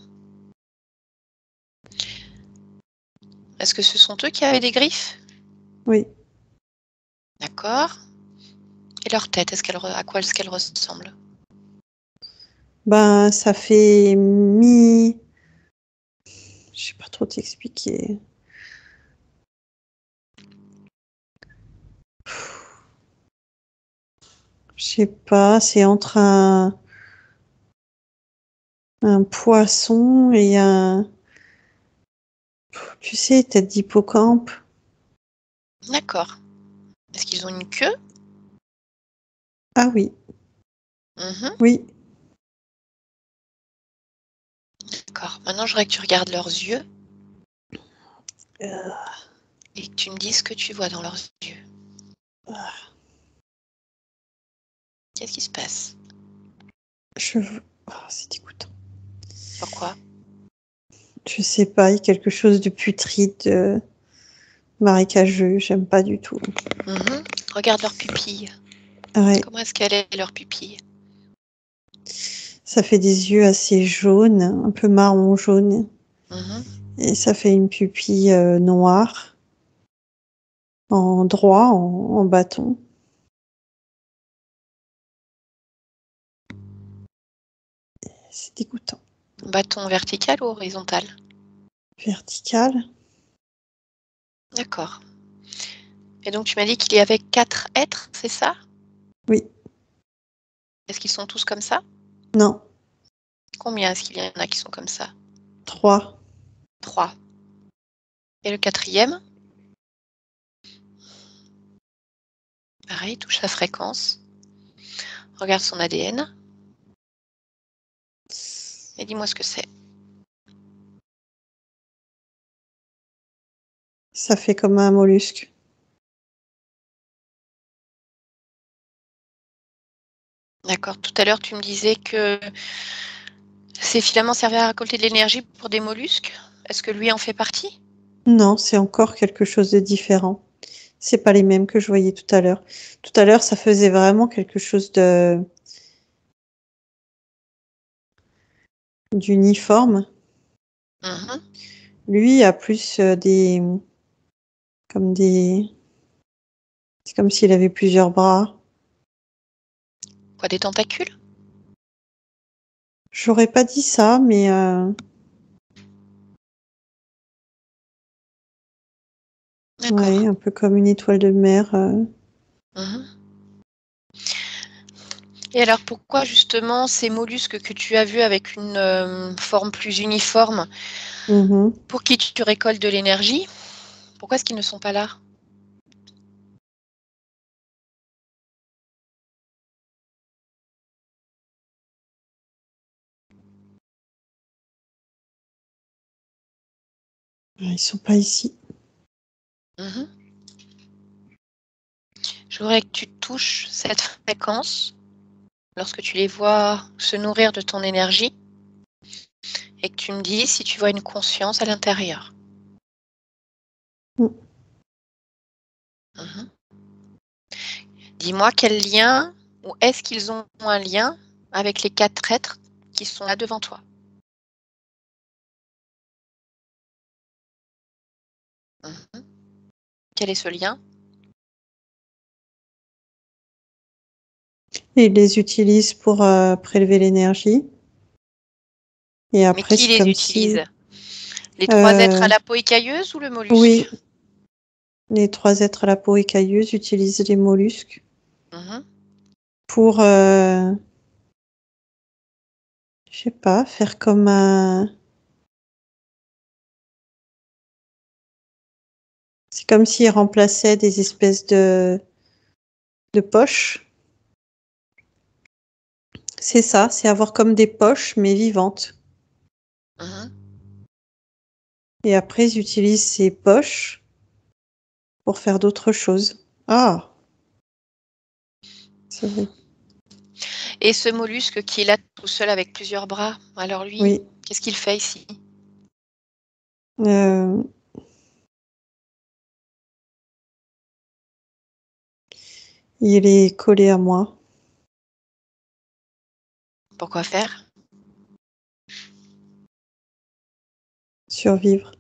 Est-ce que ce sont eux qui avaient des griffes? Oui. D'accord. Et leur tête, à quoi est-ce qu'elle ressemble? Ben, ça fait mi... Je sais pas trop t'expliquer. Je sais pas, c'est entre un poisson et un... Tu sais, tête d'hippocampe. D'accord. Est-ce qu'ils ont une queue? Ah oui, Mhm. oui. D'accord. Maintenant, je voudrais que tu regardes leurs yeux Euh, et que tu me dises ce que tu vois dans leurs yeux. Qu'est-ce qui se passe? je... oh, c'est dégoûtant. Pourquoi? Je sais pas, il y a quelque chose de putride, de marécageux, j'aime pas du tout. Mhm. Regarde leur pupille. Ouais, Comment est-ce qu'elle est, leur pupille? ça fait des yeux assez jaunes, un peu marron jaune, Mhm. et ça fait une pupille noire, en droit, en bâton. C'est dégoûtant. Bâton vertical ou horizontal? Vertical. D'accord. Et donc, tu m'as dit qu'il y avait 4 êtres, c'est ça? Oui, Est-ce qu'ils sont tous comme ça? non, Combien est-ce qu'il y en a qui sont comme ça? 3. 3. Et le quatrième? Pareil, touche sa fréquence. Regarde son ADN et dis-moi ce que c'est. Ça fait comme un mollusque. D'accord. Tout à l'heure, tu me disais que ces filaments servaient à récolter de l'énergie pour des mollusques. Est-ce que lui en fait partie? Non, c'est encore quelque chose de différent. C'est pas les mêmes que je voyais tout à l'heure. Tout à l'heure, ça faisait vraiment quelque chose d'uniforme. Mhm. Lui a plus comme c'est comme s'il avait plusieurs bras. Quoi, des tentacules? J'aurais pas dit ça, mais D'accord. ouais, un peu comme une étoile de mer. Mhm. Et alors, pourquoi justement ces mollusques que tu as vus avec une forme plus uniforme, Mhm. pour qui tu récoltes de l'énergie, pourquoi est-ce qu'ils ne sont pas là? Ils sont pas ici. Mhm. Je voudrais que tu touches cette fréquence lorsque tu les vois se nourrir de ton énergie et que tu me dis si tu vois une conscience à l'intérieur. Mm. Mhm. Dis-moi quel lien ou est-ce qu'ils ont un lien avec les 4 êtres qui sont là devant toi? Mhm. Quel est ce lien? Et ils les utilisent pour prélever l'énergie. Et Mais après, qui c'est les comme utilise? si, Les 3 êtres à euh, la peau écailleuse ou le mollusque? oui, les 3 êtres à la peau écailleuse utilisent les mollusques Mhm. pour, je sais pas, faire comme un. C'est comme s'ils remplaçaient des espèces de poches. C'est ça, c'est avoir comme des poches, mais vivantes. Mhm. Et après, ils utilisent ces poches pour faire d'autres choses. Ah, c'est vrai. Et ce mollusque qui est là tout seul avec plusieurs bras, alors lui, Oui. qu'est-ce qu'il fait ici? Euh, il est collé à moi. Pourquoi faire? Survivre.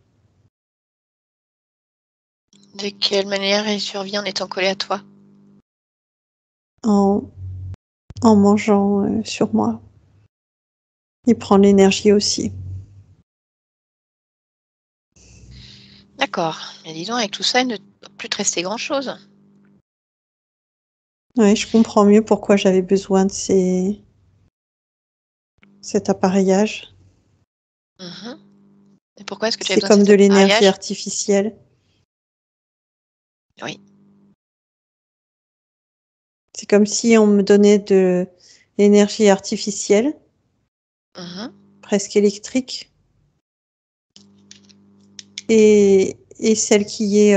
De quelle manière il survit en étant collé à toi? En, en mangeant sur moi. Il prend l'énergie aussi. D'accord. Mais dis donc, avec tout ça, il ne doit plus te rester grand-chose. Ouais, je comprends mieux pourquoi j'avais besoin de cet appareillage. Mhm. Et pourquoi est-ce que tu avais C'est besoin de comme cet de l'énergie appareillage? artificielle. Oui. C'est comme si on me donnait de l'énergie artificielle, Mhm. presque électrique, et celle qui est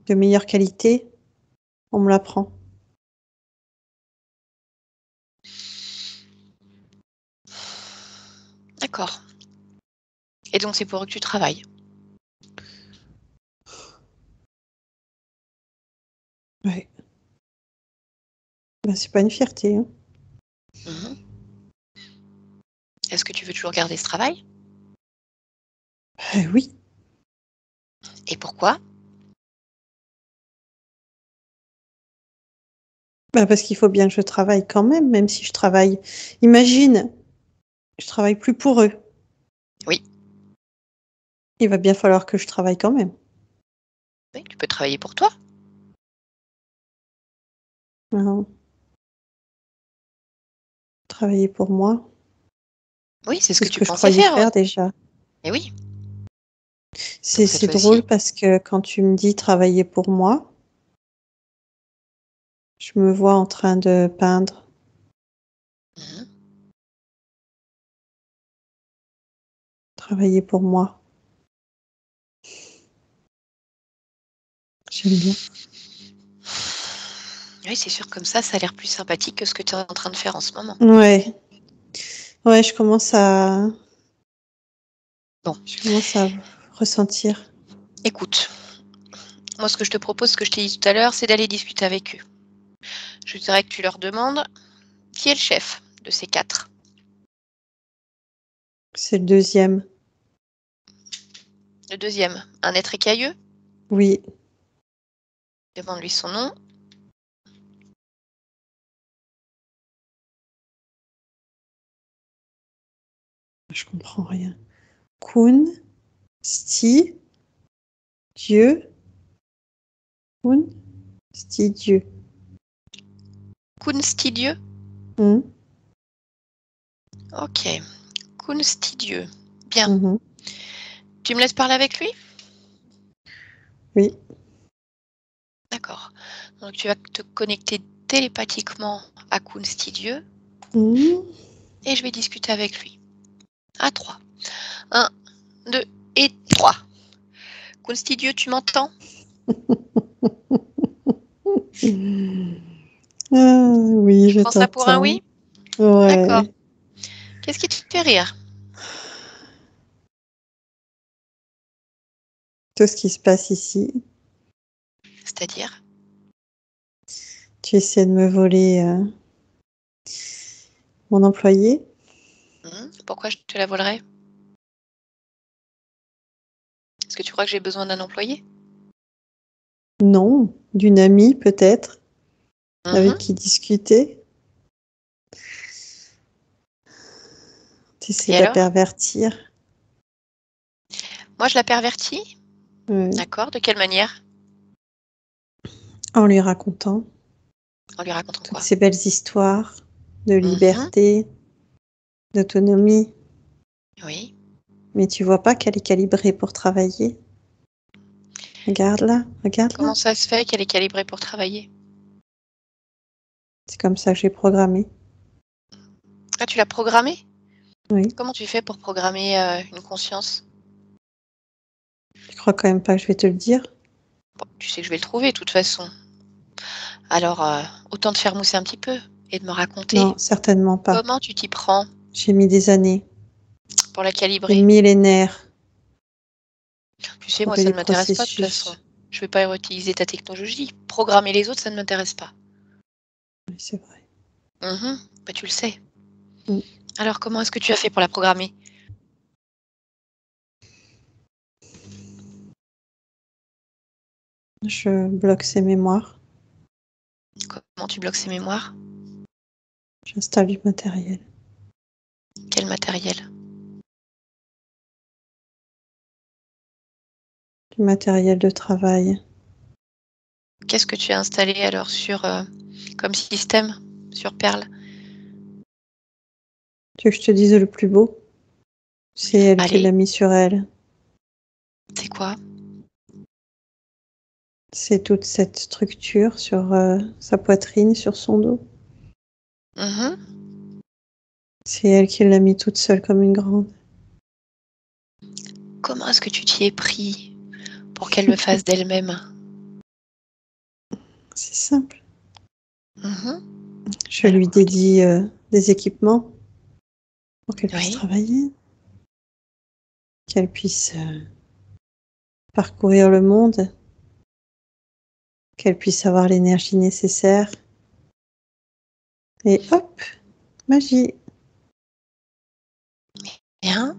de meilleure qualité, on me la prend. D'accord. Et donc, c'est pour eux que tu travailles. Ouais. Ben, c'est pas une fierté, hein. Mhm. Est-ce que tu veux toujours garder ce travail? Oui. Et pourquoi? Ben, parce qu'il faut bien que je travaille quand même, même si je travaille. Imagine, je travaille plus pour eux. Oui. Il va bien falloir que je travaille quand même. Oui, tu peux travailler pour toi. Hein. Travailler pour moi. Oui, c'est ce C'est que ce tu que je pensais croyais faire. faire déjà. Et oui, donc C'est cette drôle fois-ci. parce que quand tu me dis travailler pour moi, je me vois en train de peindre, Mhm. travailler pour moi. j'aime bien. Oui, c'est sûr, comme ça a l'air plus sympathique que ce que tu es en train de faire en ce moment. Ouais. Ouais, je commence à ressentir. Écoute, moi, ce que je te propose, ce que je t'ai dit tout à l'heure, c'est d'aller discuter avec eux. Je dirais que tu leur demandes qui est le chef de ces 4. C'est le deuxième. Le deuxième, un être écailleux. Oui. Demande-lui son nom. Je comprends rien. Kun, Sti, Dieu. Kun, Sti, Dieu. Kunstidieux. Mhm. Ok. Kunstidieux. Bien. Mhm. Tu me laisses parler avec lui? Oui. D'accord. Donc tu vas te connecter télépathiquement à Kunstidieux Mhm. et je vais discuter avec lui. À 3. 1, 2 et 3. Kunstidieux, tu m'entends? Ah, oui, Je je prends ça pour un t'entends. oui? D'accord. Ouais. Qu'est-ce qui te fait rire? Tout ce qui se passe ici. C'est-à-dire? Tu essaies de me voler mon employé? Pourquoi je te la volerais? Est-ce que tu crois que j'ai besoin d'un employé? Non. D'une amie, peut-être, avec qui discuter. Tu essaies Et de la alors? pervertir. Moi, je la pervertis? Ouais. D'accord. De quelle manière? En lui racontant En lui racontant toutes quoi? ces belles histoires de Mhm. liberté, d'autonomie. Oui. Mais tu vois pas qu'elle est calibrée pour travailler? Regarde là, regarde là. Comment ça se fait qu'elle est calibrée pour travailler? C'est comme ça que j'ai programmé. Ah, tu l'as programmée? Oui. Comment tu fais pour programmer une conscience? Tu crois quand même pas que je vais te le dire? Bon, tu sais que je vais le trouver de toute façon. Alors, autant te faire mousser un petit peu et de me raconter Non, certainement pas. comment tu t'y prends J'ai mis des années, pour la des calibrer. millénaires, Tu sais, moi, trouver ça les ne m'intéresse pas de toute façon. processus. Je ne vais pas utiliser ta technologie. Programmer les autres, ça ne m'intéresse pas. Oui, c'est vrai. Bah, tu le sais. Mm. Alors, comment est-ce que tu as fait pour la programmer? Je bloque ses mémoires. Comment tu bloques ses mémoires? J'installe du matériel. Quel matériel? Du matériel de travail. Qu'est-ce que tu as installé alors comme système sur Perle? Tu veux que je te dise le plus beau? C'est elle qui Allez, l'a mis sur elle. c'est quoi? C'est toute cette structure sur sa poitrine, sur son dos. C'est elle qui l'a mis toute seule comme une grande. Comment est-ce que tu t'y es pris pour qu'elle le fasse d'elle-même? C'est simple. Mhm. Je Alors, lui dédie des équipements pour qu'elle puisse oui. travailler, qu'elle puisse parcourir le monde, qu'elle puisse avoir l'énergie nécessaire. Et hop, magie. Bien.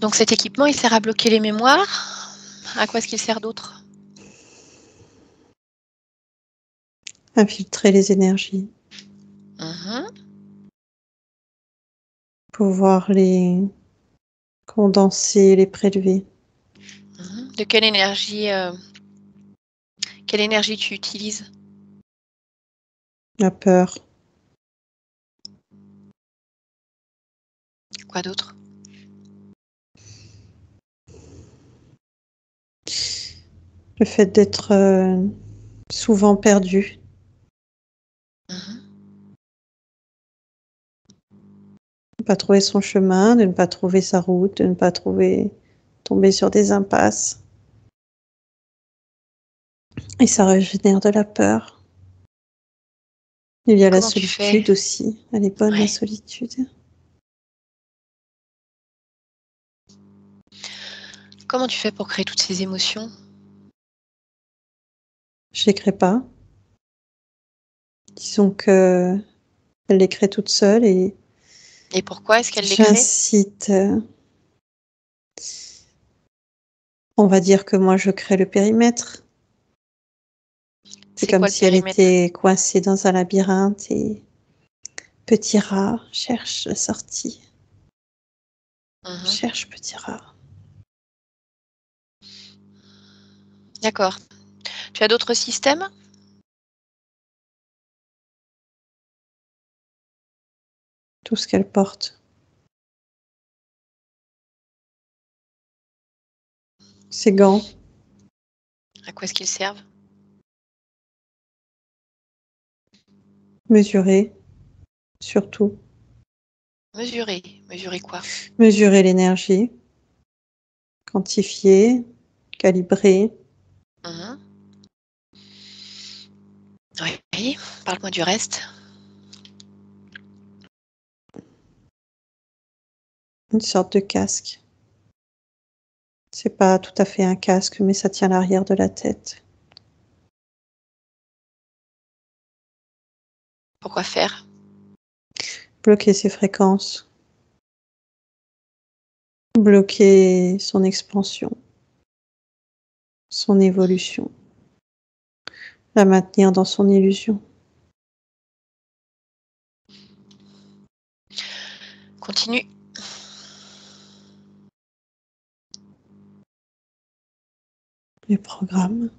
Donc cet équipement, il sert à bloquer les mémoires. À quoi est-ce qu'il sert d'autre? Infiltrer les énergies, Mhm. pouvoir les condenser, les prélever. De quelle énergie tu utilises? La peur, Quoi d'autre? le fait d'être souvent perdu, Mhm. de ne pas trouver son chemin, de ne pas trouver sa route, de ne pas tomber sur des impasses. Et ça régénère de la peur. Il y a la Comment tu fais? solitude aussi. Elle est bonne, la Ouais. solitude. Comment tu fais pour créer toutes ces émotions? Je les crée pas. Disons que elle les crée toute seule et Et pourquoi est-ce qu'elle les crée? j'incite. On va dire que moi, je crée le périmètre. C'est C'est comme quoi le si elle périmètre? était coincée dans un labyrinthe et petit rat cherche la sortie. Mhm. Cherche petit rat. D'accord. Tu as d'autres systèmes? Tout ce qu'elle porte. Ses gants, À quoi est-ce qu'ils servent? mesurer, surtout. Mesurer. Mesurer quoi? Mesurer l'énergie, quantifier, calibrer. Mhm. Oui. Parle-moi du reste. Une sorte de casque. C'est pas tout à fait un casque, mais ça tient l'arrière de la tête. Pourquoi faire? Bloquer ses fréquences. Bloquer son expansion, son évolution. La maintenir dans son illusion. Continue. Les programmes.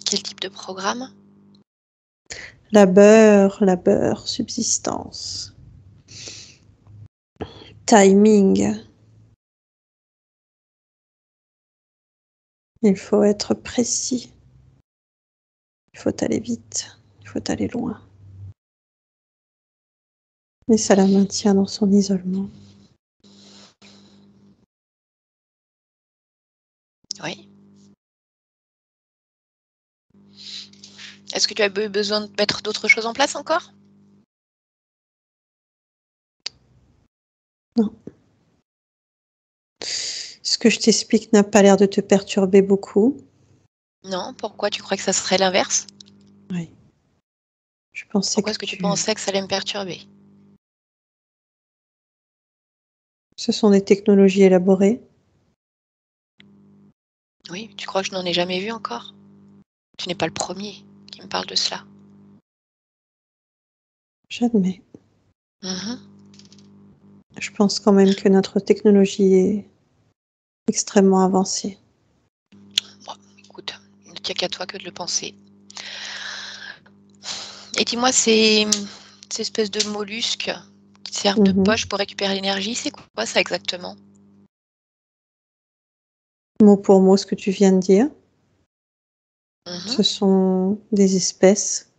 Quel type de programme? Labeur, subsistance. Timing. Il faut être précis. Il faut aller vite. Il faut aller loin. Et ça la maintient dans son isolement. Oui. Est-ce que tu as besoin de mettre d'autres choses en place encore? Non. Ce que je t'explique n'a pas l'air de te perturber beaucoup. Non. Pourquoi tu crois que ça serait l'inverse? Oui. Je pensais Pourquoi que est-ce que tu pensais que ça allait me perturber? ce sont des technologies élaborées. Oui, tu crois que je n'en ai jamais vu encore? Tu n'es pas le premier qui me parle de cela. J'admets. Mhm. Je pense quand même que notre technologie est extrêmement avancée. Bon, écoute, il ne tient qu'à toi que de le penser. Et dis-moi, ces espèces de mollusques qui servent de Mhm. poche pour récupérer l'énergie, c'est quoi ça exactement? Mot pour mot, ce que tu viens de dire. Mhm. Ce sont des espèces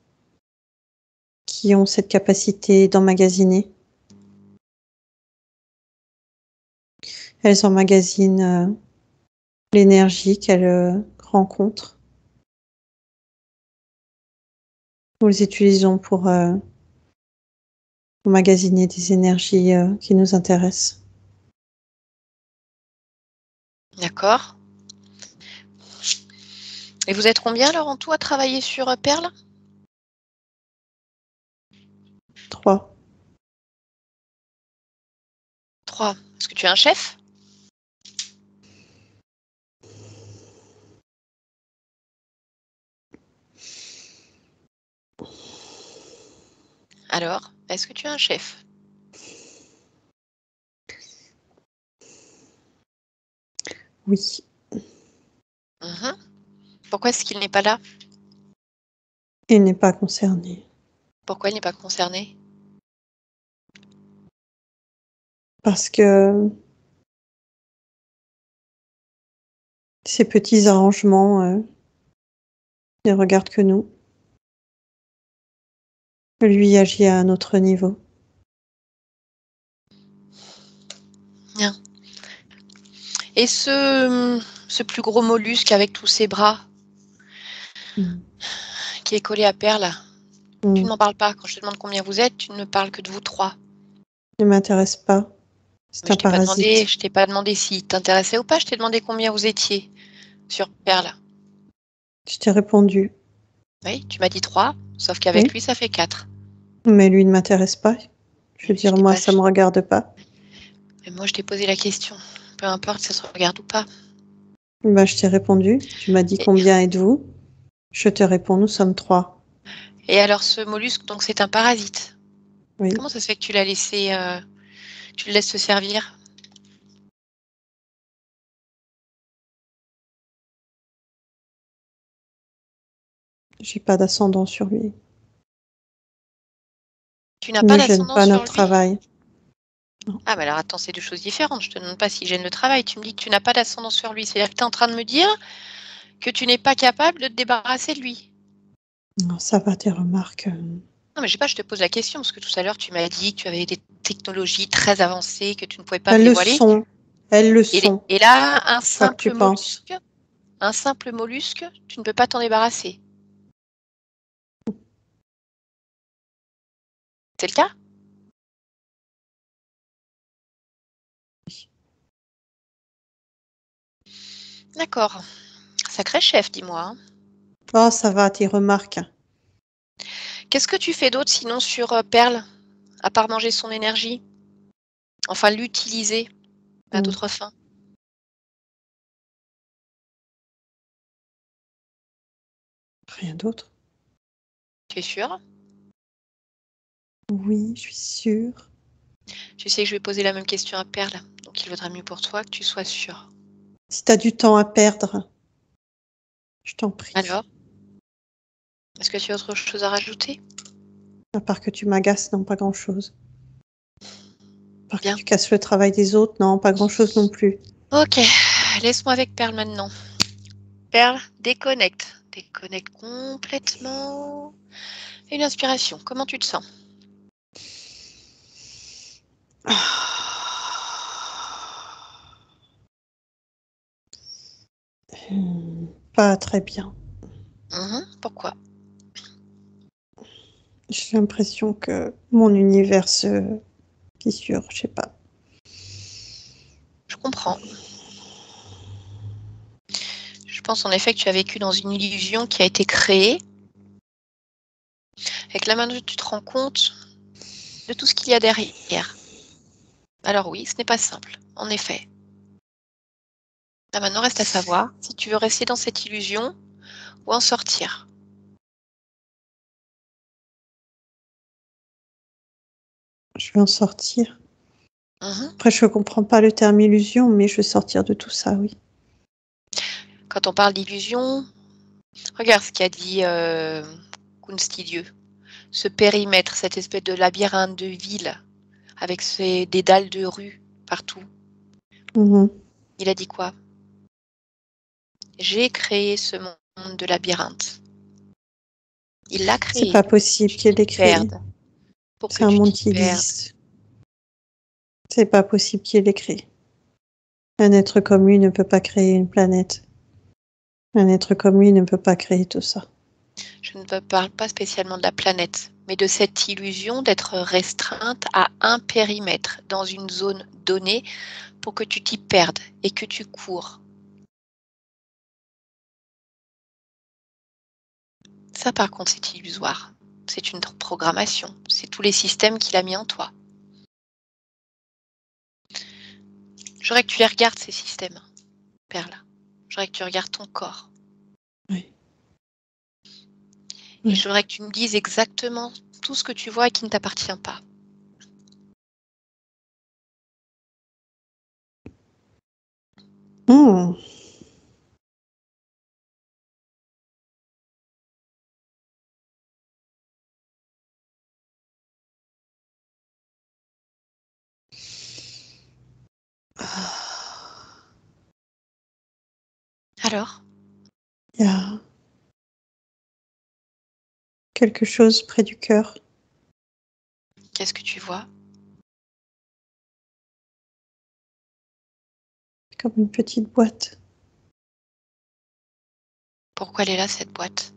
qui ont cette capacité d'emmagasiner. Elles emmagasinent l'énergie qu'elles rencontrent. Nous les utilisons pour emmagasiner des énergies qui nous intéressent. D'accord. Et vous êtes combien alors en tout à travailler sur Perle? 3. 3. Est-ce que tu es un chef? Alors, est-ce que tu es un chef? Oui, Mhm. Pourquoi est-ce qu'il n'est pas là? il n'est pas concerné. Pourquoi il n'est pas concerné? Parce que ces petits arrangements ne regardent que nous. Lui agit à un autre niveau. Bien. Et ce plus gros mollusque avec tous ses bras, qui est collé à Perle. Tu Mm. ne m'en parles pas. Quand je te demande combien vous êtes, tu ne me parles que de vous trois. Ne m'intéresse pas. C'est Mais un parasite. je t'ai pas demandé s'il t'intéressait ou pas. Je t'ai demandé combien vous étiez sur Perle. Je t'ai répondu. Oui, tu m'as dit 3, sauf qu'avec Oui, lui, ça fait 4. mais lui ne m'intéresse pas. Je veux Mais dire, moi, ça me regarde pas. Mais moi, je t'ai posé la question. Peu importe si ça se regarde ou pas. Ben, je t'ai répondu. Tu m'as dit Et, combien êtes-vous? Je te réponds, nous sommes 3. et alors, ce mollusque, donc c'est un parasite. Oui. Comment ça se fait que tu l'as laissé, tu le laisses se servir? J'ai pas d'ascendant sur lui. Tu n'as Il pas ne gêne d'ascendant pas sur notre lui? travail. Non. Ah, mais alors attends, c'est deux choses différentes. Je te demande pas s'il gêne le travail. Tu me dis que tu n'as pas d'ascendant sur lui. C'est-à-dire que tu es en train de me dire que tu n'es pas capable de te débarrasser de lui. Non, ça va, tes remarques. Non, mais je sais pas, je te pose la question parce que tout à l'heure, tu m'as dit que tu avais des technologies très avancées que tu ne pouvais pas me Elles le dévoiler. sont. Elles le sont. Et là, Quoi que tu penses. un simple mollusque, tu ne peux pas t'en débarrasser. C'est le cas? D'accord. Sacré chef, dis-moi, hein. Oh, ça va, tes remarques. Qu'est-ce que tu fais d'autre sinon sur Perle, à part manger son énergie? Enfin, l'utiliser à d'autres fins. Rien d'autre. Tu es sûr? Oui, je suis sûre. Tu sais que je vais poser la même question à Perle, donc il vaudra mieux pour toi que tu sois sûr. Si tu as du temps à perdre, je t'en prie. Alors, est-ce que tu as autre chose à rajouter? À part que tu m'agaces, non, pas grand-chose. À part que Bien. tu casses le travail des autres, non, pas grand-chose non plus. Ok, laisse-moi avec Perle maintenant. Perle, déconnecte. Déconnecte complètement. Une inspiration. Comment tu te sens? Pas très bien. Pourquoi? J'ai l'impression que mon univers se fissure, je sais pas. Je comprends. Je pense en effet que tu as vécu dans une illusion qui a été créée et que là maintenant tu te rends compte de tout ce qu'il y a derrière. Alors oui, ce n'est pas simple, en effet. Là maintenant reste à savoir si tu veux rester dans cette illusion ou en sortir. Je vais en sortir. Mhm. Après, je comprends pas le terme illusion, mais je vais sortir de tout ça, oui. Quand on parle d'illusion, regarde ce qu'a dit Kunstidieu. Ce périmètre, cette espèce de labyrinthe de ville avec des dalles de rue partout. Mhm. Il a dit quoi? J'ai créé ce monde de labyrinthe. Il l'a C'est créé pas pour que possible tu qu'il t'y l'ait créé. perdes. Pour que C'est un tu monde t'y qui perdes. existe. C'est pas possible qu'il l'ait créé. Un être comme lui ne peut pas créer une planète. Un être comme lui ne peut pas créer tout ça. Je ne parle pas spécialement de la planète, mais de cette illusion d'être restreinte à un périmètre dans une zone donnée pour que tu t'y perdes et que tu cours. Ça, par contre, c'est illusoire. C'est une programmation. C'est tous les systèmes qu'il a mis en toi. J'aurais que tu les regardes, ces systèmes, Perle. J'aurais que tu regardes ton corps. Oui. Et Oui. j'aurais que tu me dises exactement tout ce que tu vois et qui ne t'appartient pas. Hmm. Alors, Il y a quelque chose près du cœur, qu'est-ce que tu vois? comme une petite boîte. Pourquoi elle est là, cette boîte?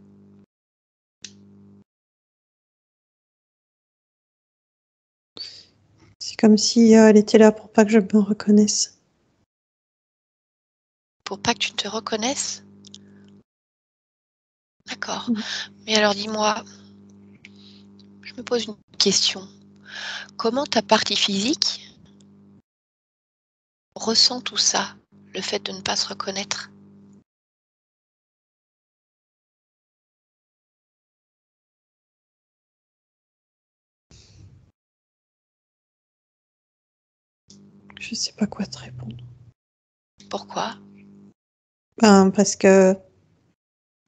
comme si elle était là pour pas que je me reconnaisse. Pour pas que tu te reconnaisses? D'accord. Mm. Mais alors dis-moi, je me pose une question. Comment ta partie physique ressent tout ça, le fait de ne pas se reconnaître? Je sais pas quoi te répondre. Pourquoi? Ben, parce que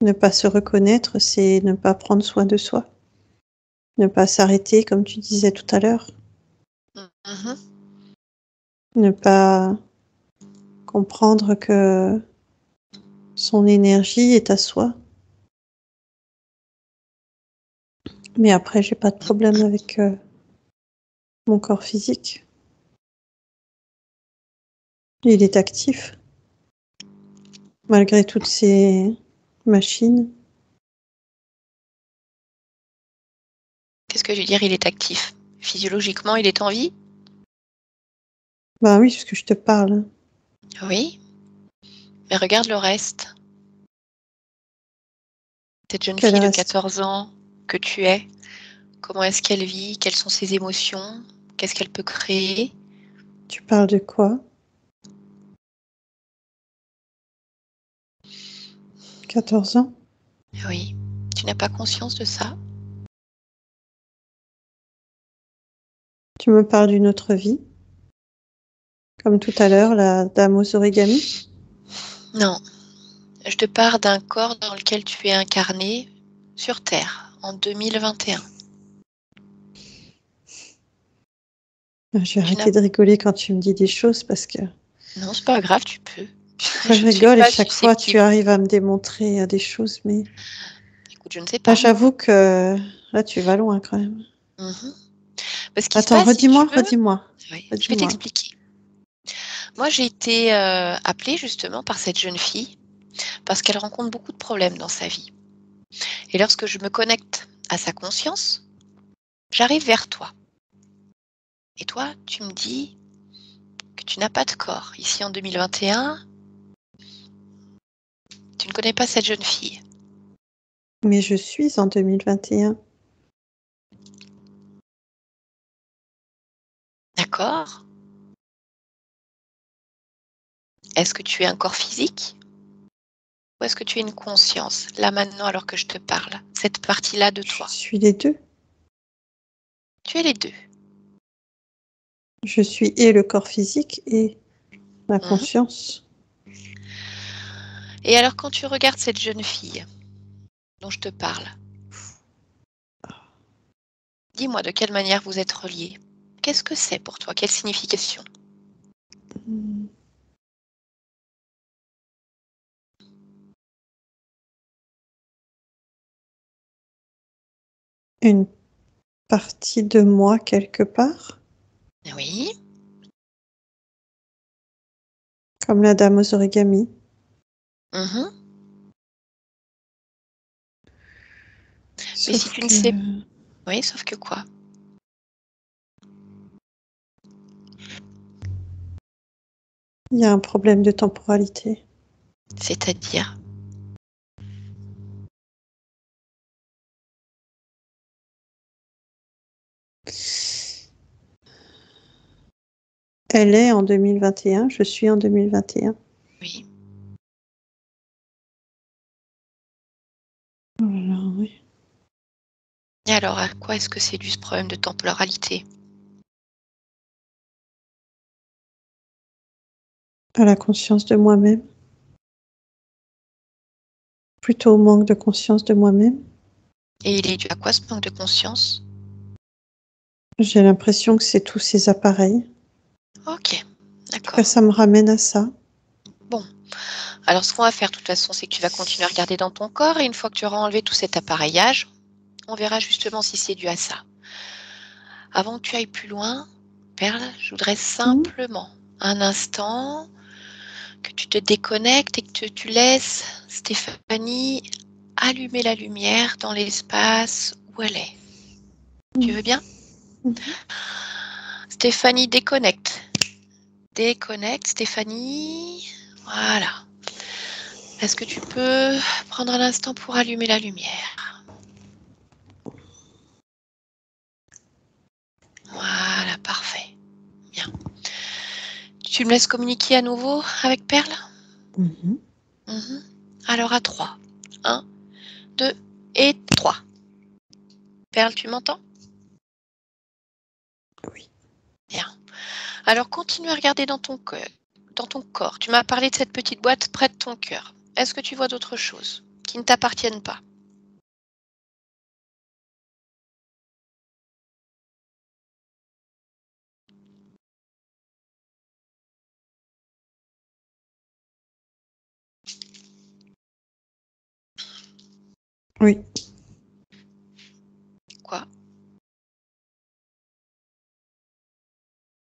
ne pas se reconnaître, c'est ne pas prendre soin de soi. Ne pas s'arrêter, comme tu disais tout à l'heure. Mhm. Ne pas comprendre que son énergie est à soi. Mais après, j'ai pas de problème avec mon corps physique. Il est actif, malgré toutes ces machines. Qu'est-ce que je veux dire, il est actif? Physiologiquement, il est en vie? Ben oui, parce que je te parle. Oui. Mais regarde le reste. Cette jeune Quel fille de reste? 14 ans que tu es, comment est-ce qu'elle vit? Quelles sont ses émotions? Qu'est-ce qu'elle peut créer? Tu parles de quoi? 14 ans? Oui. Tu n'as pas conscience de ça? Tu me parles d'une autre vie? Comme tout à l'heure, la dame aux origami? Non. Je te parle d'un corps dans lequel tu es incarné sur Terre en 2021. Je vais Tu n'as... arrêter de rigoler quand tu me dis des choses parce que Non, c'est pas grave, tu peux. je Je ne suis rigole et pas chaque fois tu susceptible. arrives à me démontrer des choses, mais Écoute, je ne sais là pas. j'avoue que là tu vas loin quand même. Mhm. Ce qui se Attends, passe, si tu redis-moi, veux, redis-moi, oui, je vais redis-moi. t'expliquer. Moi, j'ai été appelée justement par cette jeune fille parce qu'elle rencontre beaucoup de problèmes dans sa vie. Et lorsque je me connecte à sa conscience, j'arrive vers toi. Et toi, tu me dis que tu n'as pas de corps. Ici en 2021, tu ne connais pas cette jeune fille. Mais je suis en 2021. D'accord? Est-ce que tu es un corps physique ou est-ce que tu es une conscience, là maintenant alors que je te parle, cette partie-là de Je toi? suis les deux. Tu es les deux. Je suis et le corps physique et la Mhm. conscience. Et alors quand tu regardes cette jeune fille dont je te parle, dis-moi de quelle manière vous êtes reliés. Qu'est-ce que c'est pour toi? Quelle signification? Hmm. Une partie de moi quelque part, Oui. comme la dame aux origami. Mhm. Mais si Sauf tu ne que sais... Oui, sauf que quoi? il y a un problème de temporalité. C'est-à-dire? Elle est en 2021, je suis en 2021. Oui. Oh là là, oui. Et alors, à quoi est-ce que c'est dû ce problème de temporalité? À la conscience de moi-même, plutôt au manque de conscience de moi-même. Et il est dû à quoi ce manque de conscience? J'ai l'impression que c'est tous ces appareils. Ok, En tout cas, d'accord. ça me ramène à ça. Bon, alors ce qu'on va faire de toute façon, c'est que tu vas continuer à regarder dans ton corps et une fois que tu auras enlevé tout cet appareillage, on verra justement si c'est dû à ça. Avant que tu ailles plus loin, Perle, je voudrais Hmm. simplement un instant que tu te déconnectes et que tu laisses Stéphanie allumer la lumière dans l'espace où elle est. Tu veux bien? Mhm. Stéphanie, déconnecte. Déconnecte, Stéphanie. Voilà. Est-ce que tu peux prendre un instant pour allumer la lumière? Voilà, parfait. Bien. Tu me laisses communiquer à nouveau avec Perle? Mhm. Alors à 3. 1, 2 et 3. Perle, tu m'entends? Oui. Bien. Alors continue à regarder dans ton cœur, dans ton corps. Tu m'as parlé de cette petite boîte près de ton cœur. Est-ce que tu vois d'autres choses qui ne t'appartiennent pas? Oui. Quoi?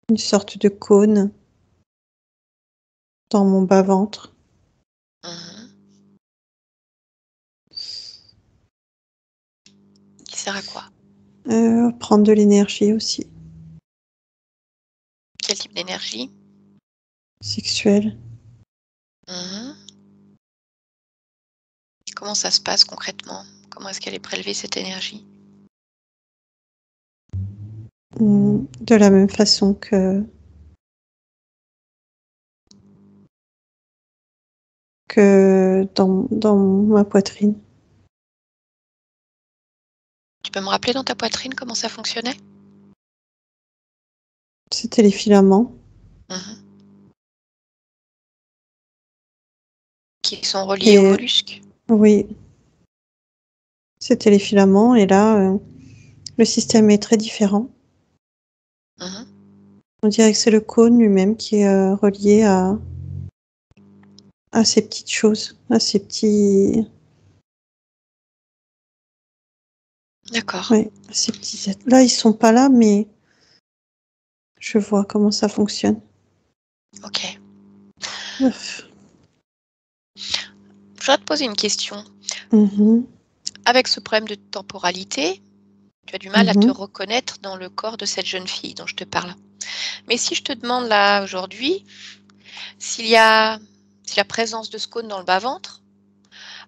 Une sorte de cône dans mon bas-ventre. Qui sert à quoi? Prendre de l'énergie aussi. Quel type d'énergie? Sexuelle. Comment ça se passe concrètement? Comment est-ce qu'elle est prélevée, cette énergie? De la même façon que dans ma poitrine. Tu peux me rappeler dans ta poitrine comment ça fonctionnait? C'était les filaments. Qui sont reliés aux mollusques? Oui. C'était les filaments et là, le système est très différent. On dirait que c'est le cône lui-même qui est relié à ces petites choses, à ces petits... D'accord. Oui, ces petits êtres. Là, ils sont pas là, mais je vois comment ça fonctionne. Ok. Ouf. Je voudrais te poser une question. Mhm. Avec ce problème de temporalité, tu as du mal à te Mhm. reconnaître dans le corps de cette jeune fille dont je te parle. Mais si je te demande là aujourd'hui, si la présence de ce cône dans le bas-ventre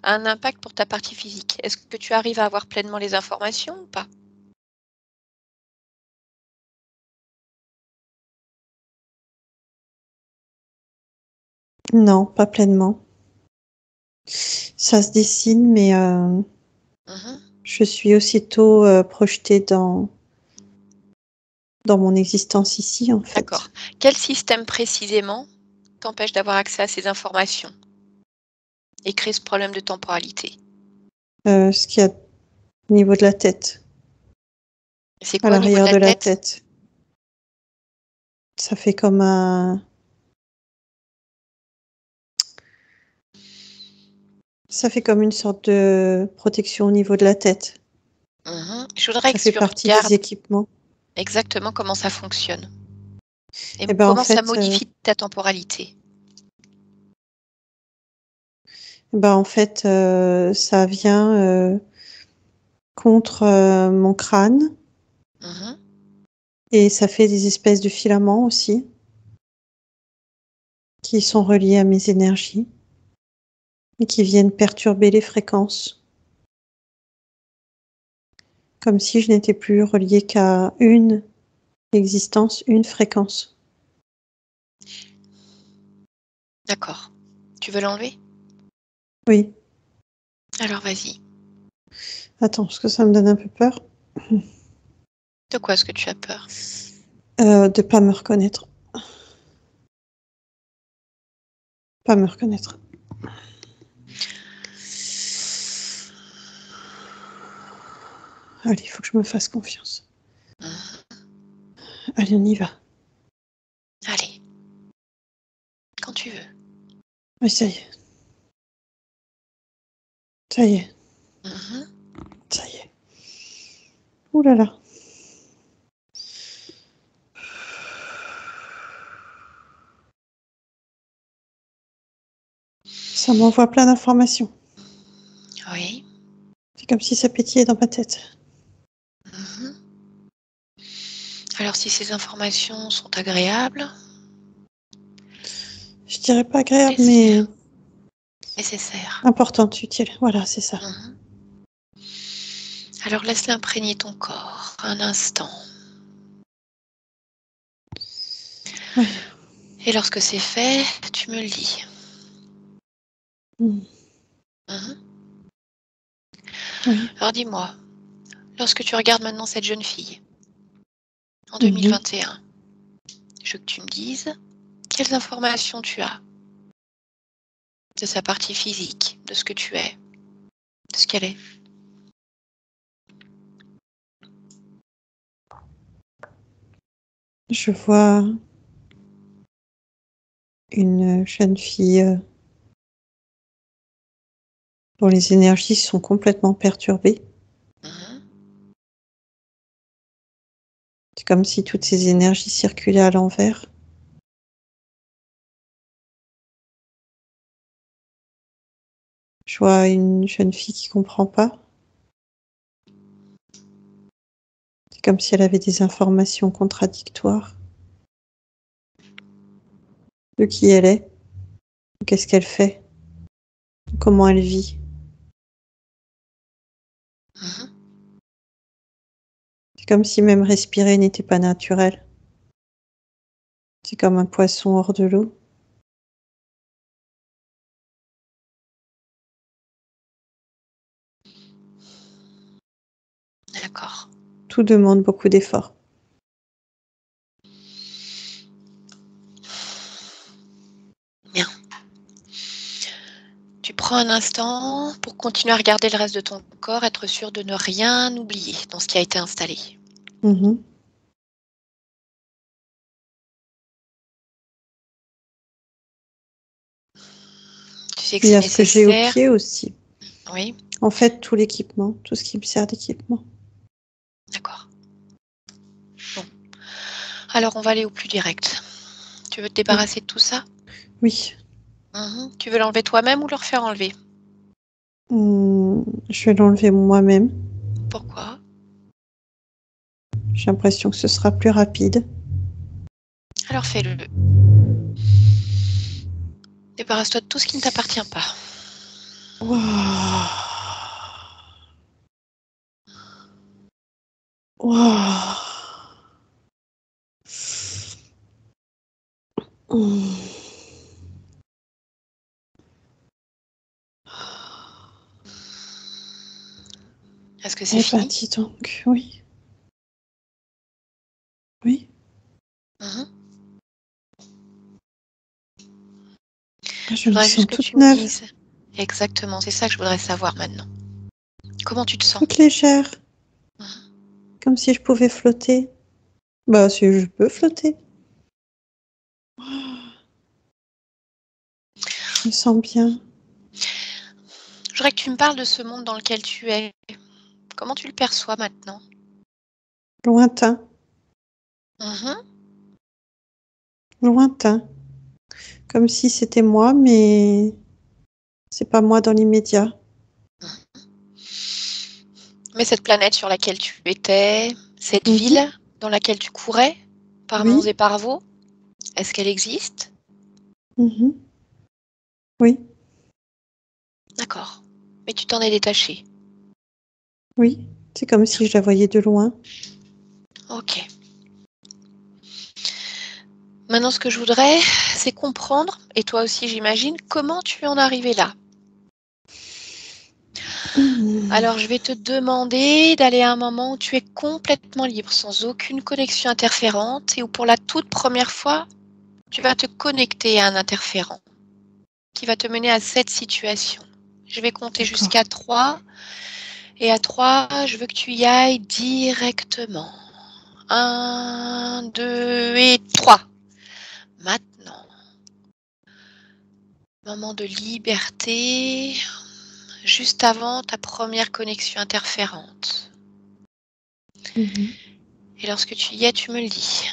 a un impact pour ta partie physique, est-ce que tu arrives à avoir pleinement les informations ou pas? Non, pas pleinement. Ça se dessine, mais je suis aussitôt projetée dans mon existence ici, en fait. D'accord. Quel système précisément t'empêche d'avoir accès à ces informations et crée ce problème de temporalité? Ce qu'il y a au niveau de la tête, C'est à quoi au niveau de l'arrière la de la tête? tête. Ça fait comme un... Ça fait comme une sorte de protection au niveau de la tête. Je voudrais Ça que fait tu partie des regardes équipements. exactement comment ça fonctionne et Et ben en comment ça fait, modifie ta temporalité. Ça vient contre mon crâne et ça fait des espèces de filaments aussi qui sont reliés à mes énergies et qui viennent perturber les fréquences. Comme si je n'étais plus reliée qu'à une existence, une fréquence. D'accord. Tu veux l'enlever? Oui. Alors vas-y. Attends, parce que ça me donne un peu peur De quoi est-ce que tu as peur? de pas me reconnaître. Pas me reconnaître. Allez, il faut que je me fasse confiance. Allez, on y va. Allez, quand tu veux. Oui, ça y est. Ça y est. Ça y est. Ouh là là. Ça m'envoie plein d'informations. Oui. C'est comme si ça pétillait dans ma tête. Alors si ces informations sont agréables, Je dirais pas agréable, mais plaisir, nécessaire. importante, utile. Voilà, c'est ça. Mhm. Alors laisse-le imprégner ton corps un instant. Oui. Et lorsque c'est fait, tu me le dis. Mm. Mhm. Oui. Alors dis-moi, lorsque tu regardes maintenant cette jeune fille, en Mhm. 2021, je veux que tu me dises quelles informations tu as de sa partie physique, de ce que tu es, de ce qu'elle est. Je vois une jeune fille dont les énergies sont complètement perturbées. Mhm. C'est comme si toutes ces énergies circulaient à l'envers. Je vois une jeune fille qui comprend pas. C'est comme si elle avait des informations contradictoires de qui elle est, de qu'est-ce qu'elle fait, de comment elle vit. Mhm. C'est comme si même respirer n'était pas naturel. C'est comme un poisson hors de l'eau. D'accord. Tout demande beaucoup d'efforts. Bien. Tu prends un instant pour continuer à regarder le reste de ton corps, être sûr de ne rien oublier dans ce qui a été installé. Mhm. Tu sais que Il y c'est a ce que j'ai au nécessaire. pied aussi. Oui, En fait, tout l'équipement, tout ce qui me sert d'équipement. d'accord. Bon. Alors on va aller au plus direct. Tu veux te Oui. débarrasser de tout ça? Oui. Tu veux l'enlever toi-même ou le refaire enlever? Je vais l'enlever moi-même. Pourquoi? J'ai l'impression que ce sera plus rapide. Alors fais-le. Débarrasse-toi de tout ce qui ne t'appartient pas. Waouh. Waouh. Mmh. Est-ce que c'est Eh ben, fini? dis donc, oui. Oui. Mhm. Je Je me voudrais sens juste que toute tu me neuve, dises. Exactement, c'est ça que je voudrais savoir maintenant. Comment tu te sens? toute légère, Mhm. comme si je pouvais flotter. Bah, si je peux flotter. Je me sens bien. Je voudrais que tu me parles de ce monde dans lequel tu es. Comment tu le perçois maintenant? Lointain, Mhm. lointain. Comme si c'était moi, mais c'est pas moi dans l'immédiat. Mais cette planète sur laquelle tu étais, cette Mhm. ville dans laquelle tu courais, par monts Oui. et par vaux, est-ce qu'elle existe? Mhm. Oui. D'accord. Mais tu t'en es détaché. Oui. C'est comme si je la voyais de loin. Ok. Maintenant, ce que je voudrais, c'est comprendre, et toi aussi j'imagine, comment tu en es arrivé là. Mhm. Alors, je vais te demander d'aller à un moment où tu es complètement libre, sans aucune connexion interférente, et où pour la toute première fois, tu vas te connecter à un interférent qui va te mener à cette situation. Je vais compter D'accord. jusqu'à 3, et à 3, je veux que tu y ailles directement. 1, 2 et 3. Maintenant, moment de liberté, juste avant ta première connexion interférente. Mhm. Et lorsque tu y es, tu me le dis.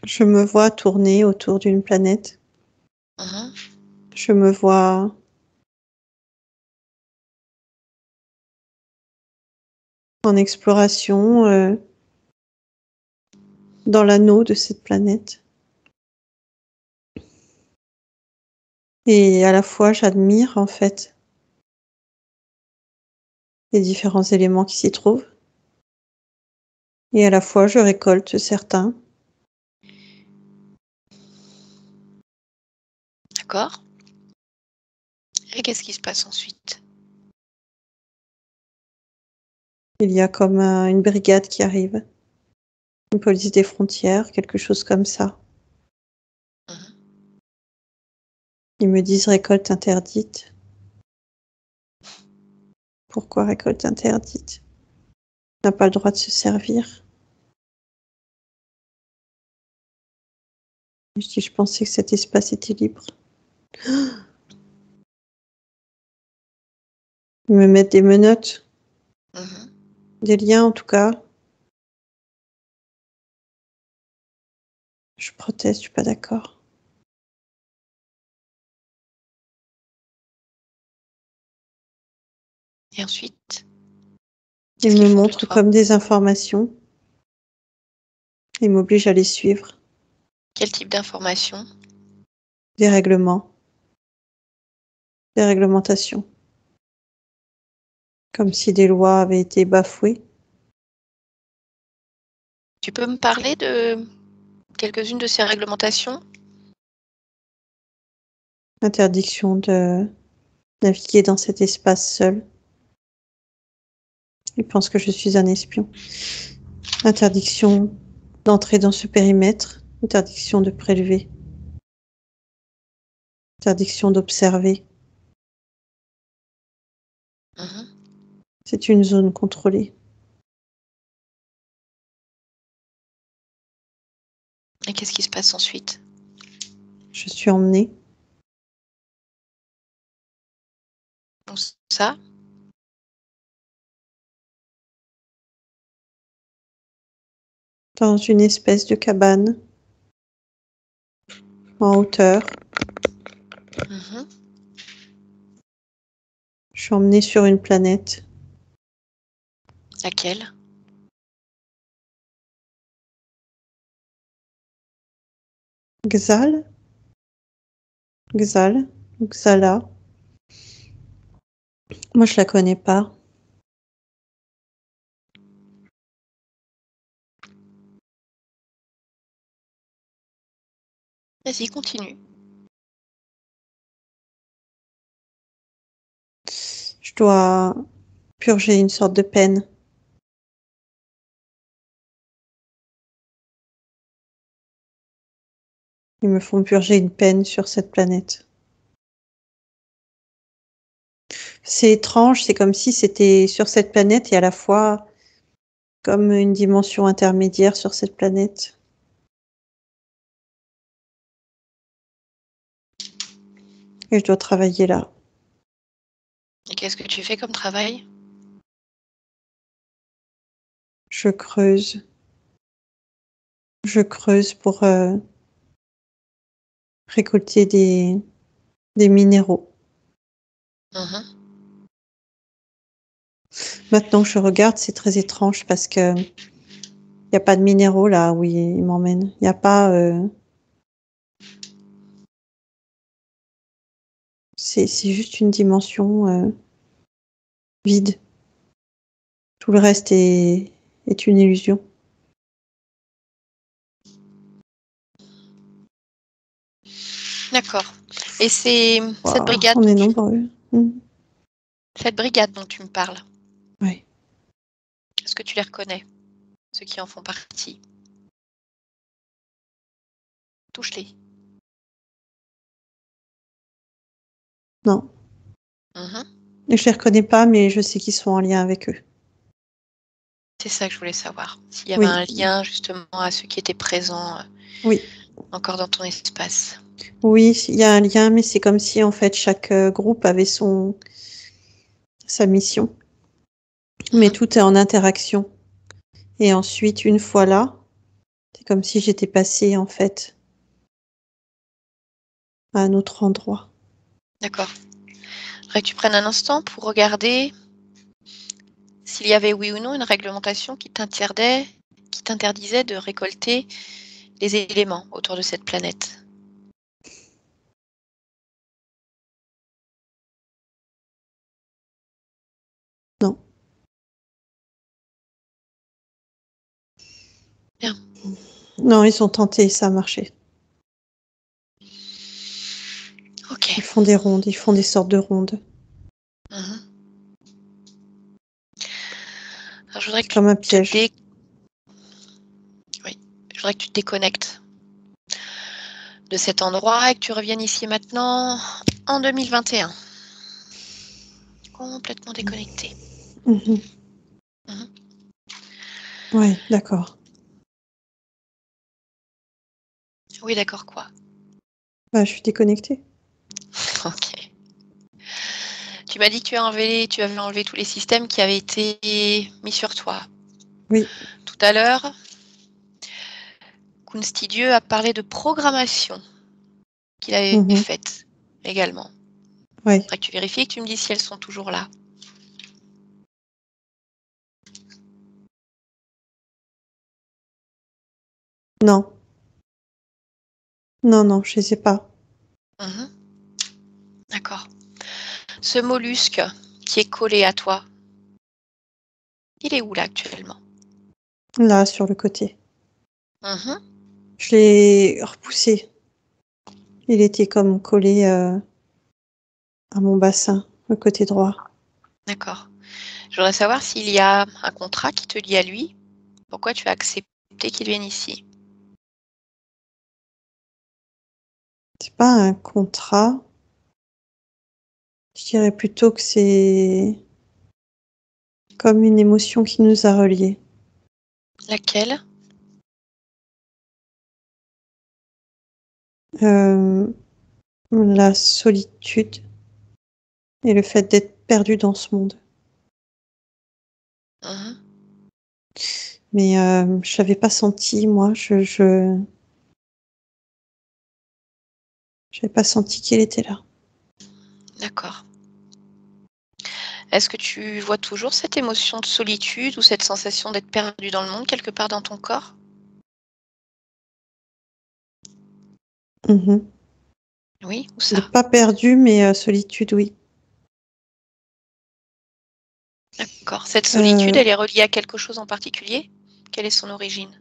Je me vois tourner autour d'une planète. Mhm. Je me vois en exploration dans l'anneau de cette planète. Et à la fois, j'admire en fait les différents éléments qui s'y trouvent. Et à la fois, je récolte certains. D'accord? Et qu'est-ce qui se passe ensuite? Il y a comme une brigade qui arrive, une police des frontières, quelque chose comme ça. Mhm. Ils me disent récolte interdite. Pourquoi récolte interdite? On n'a pas le droit de se servir. Je dis, je pensais que cet espace était libre. Ils me mettent des menottes, Mhm. des liens en tout cas. Je proteste, je suis pas d'accord. Et ensuite, Ils qu'est-ce me qu'ils font de montrent toi? comme des informations. Ils m'obligent à les suivre. Quel type d'information? Des règlements, des réglementations. Comme si des lois avaient été bafouées. Tu peux me parler de quelques-unes de ces réglementations? Interdiction de naviguer dans cet espace seul. Ils pensent que je suis un espion. Interdiction d'entrer dans ce périmètre. Interdiction de prélever. Interdiction d'observer. Mhm. C'est une zone contrôlée. Et qu'est-ce qui se passe ensuite? Je suis emmenée Donc, ça, dans une espèce de cabane en hauteur. mhm. Je suis emmenée sur une planète. Laquelle? Xal, Xal, Xala. Moi, je la connais pas. Vas-y, continue. Je dois purger une sorte de peine. Ils me font purger une peine sur cette planète. C'est étrange, c'est comme si c'était sur cette planète et à la fois comme une dimension intermédiaire sur cette planète. Et je dois travailler là. Et qu'est-ce que tu fais comme travail? Je creuse. Je creuse pour récolter des minéraux. Mhm. Maintenant que je regarde, c'est très étrange parce que il n'y a pas de minéraux là où il m'emmène. Il n'y a pas. C'est juste une dimension vide. Tout le reste est une illusion. D'accord. Et c'est cette Waouh, brigade on dont est tu, nombreux. cette brigade dont tu me parles, Ouais. est-ce que tu les reconnais, ceux qui en font partie? Touche-les. Non. Mhm. Je les reconnais pas, mais je sais qu'ils sont en lien avec eux. C'est ça que je voulais savoir. S'il y avait Oui, un lien justement à ceux qui étaient présents oui, encore dans ton espace. oui, il y a un lien, mais c'est comme si en fait chaque groupe avait sa mission. Mais Mhm. tout est en interaction. Et ensuite, une fois là, c'est comme si j'étais passée en fait à un autre endroit. D'accord. Je voudrais que tu prennes un instant pour regarder s'il y avait oui ou non une réglementation qui t'interdisait de récolter les éléments autour de cette planète. Non. Bien. Non, ils ont tenté, ça a marché. Ok. Ils font des rondes, ils font des sortes de rondes. Mhm. Alors, je voudrais C'est que comme un tu piège. je voudrais que tu te déconnectes de cet endroit et que tu reviennes ici maintenant en 2021. Complètement déconnecté. Mhm. Mhm. Ouais, d'accord. Oui, d'accord, quoi. Bah, je suis déconnectée. Ok. Tu m'as dit que tu avais enlevé tous les systèmes qui avaient été mis sur toi. Oui. Tout à l'heure, Kunstidieu a parlé de programmation qu'il avait Mhm. faite également. Ouais. Il faudrait que tu vérifies et que tu me dises si elles sont toujours là. Non. Non, non, je les ai pas. Mhm. D'accord. Ce mollusque qui est collé à toi, il est où là actuellement? Là, sur le côté. Mhm. Je l'ai repoussé. Il était comme collé à mon bassin, le côté droit. D'accord. Je voudrais savoir s'il y a un contrat qui te lie à lui. Pourquoi tu as accepté qu'il vienne ici? C'est pas un contrat. Je dirais plutôt que c'est comme une émotion qui nous a reliés. Laquelle? La solitude et le fait d'être perdu dans ce monde. Mhm. Mais je l'avais pas senti, moi. J'avais pas senti qu'il était là. D'accord. Est-ce que tu vois toujours cette émotion de solitude ou cette sensation d'être perdu dans le monde quelque part dans ton corps? Mhm. Oui, où De ça? pas perdu, mais solitude, oui. D'accord. Cette solitude, Euh, elle est reliée à quelque chose en particulier? Quelle est son origine?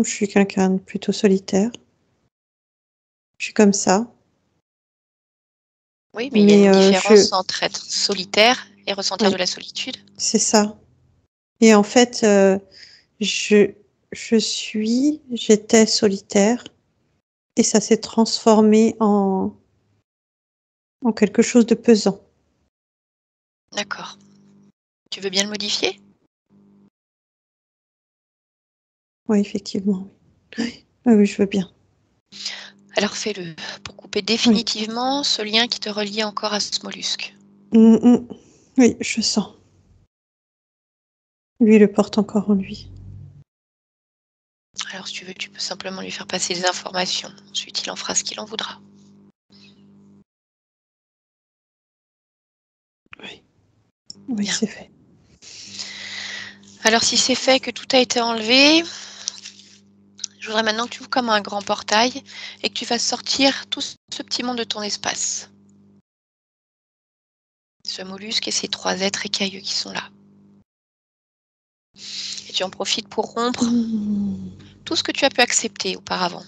je suis quelqu'un de plutôt solitaire. Je suis comme ça. Oui, mais il y a Mais une différence entre être solitaire et ressentir de oui, la solitude. c'est ça. Et en fait, je, j'étais solitaire et ça s'est transformé en quelque chose de pesant. D'accord. Tu veux bien le modifier? Oui, effectivement. Oui, oui, oui, je veux bien. Alors fais-le pour couper Oui. définitivement ce lien qui te relie encore à ce mollusque. Mm. Oui, je sens. Lui le porte encore en lui. Alors si tu veux, tu peux simplement lui faire passer les informations. Ensuite, il en fera ce qu'il en voudra. Oui, oui, Bien. c'est fait. Alors si c'est fait, que tout a été enlevé, je voudrais maintenant que tu ouvres comme un grand portail et que tu fasses sortir tout ce petit monde de ton espace. Ce mollusque et ces trois êtres écailleux qui sont là. Et tu en profites pour rompre Mm. tout ce que tu as pu accepter auparavant,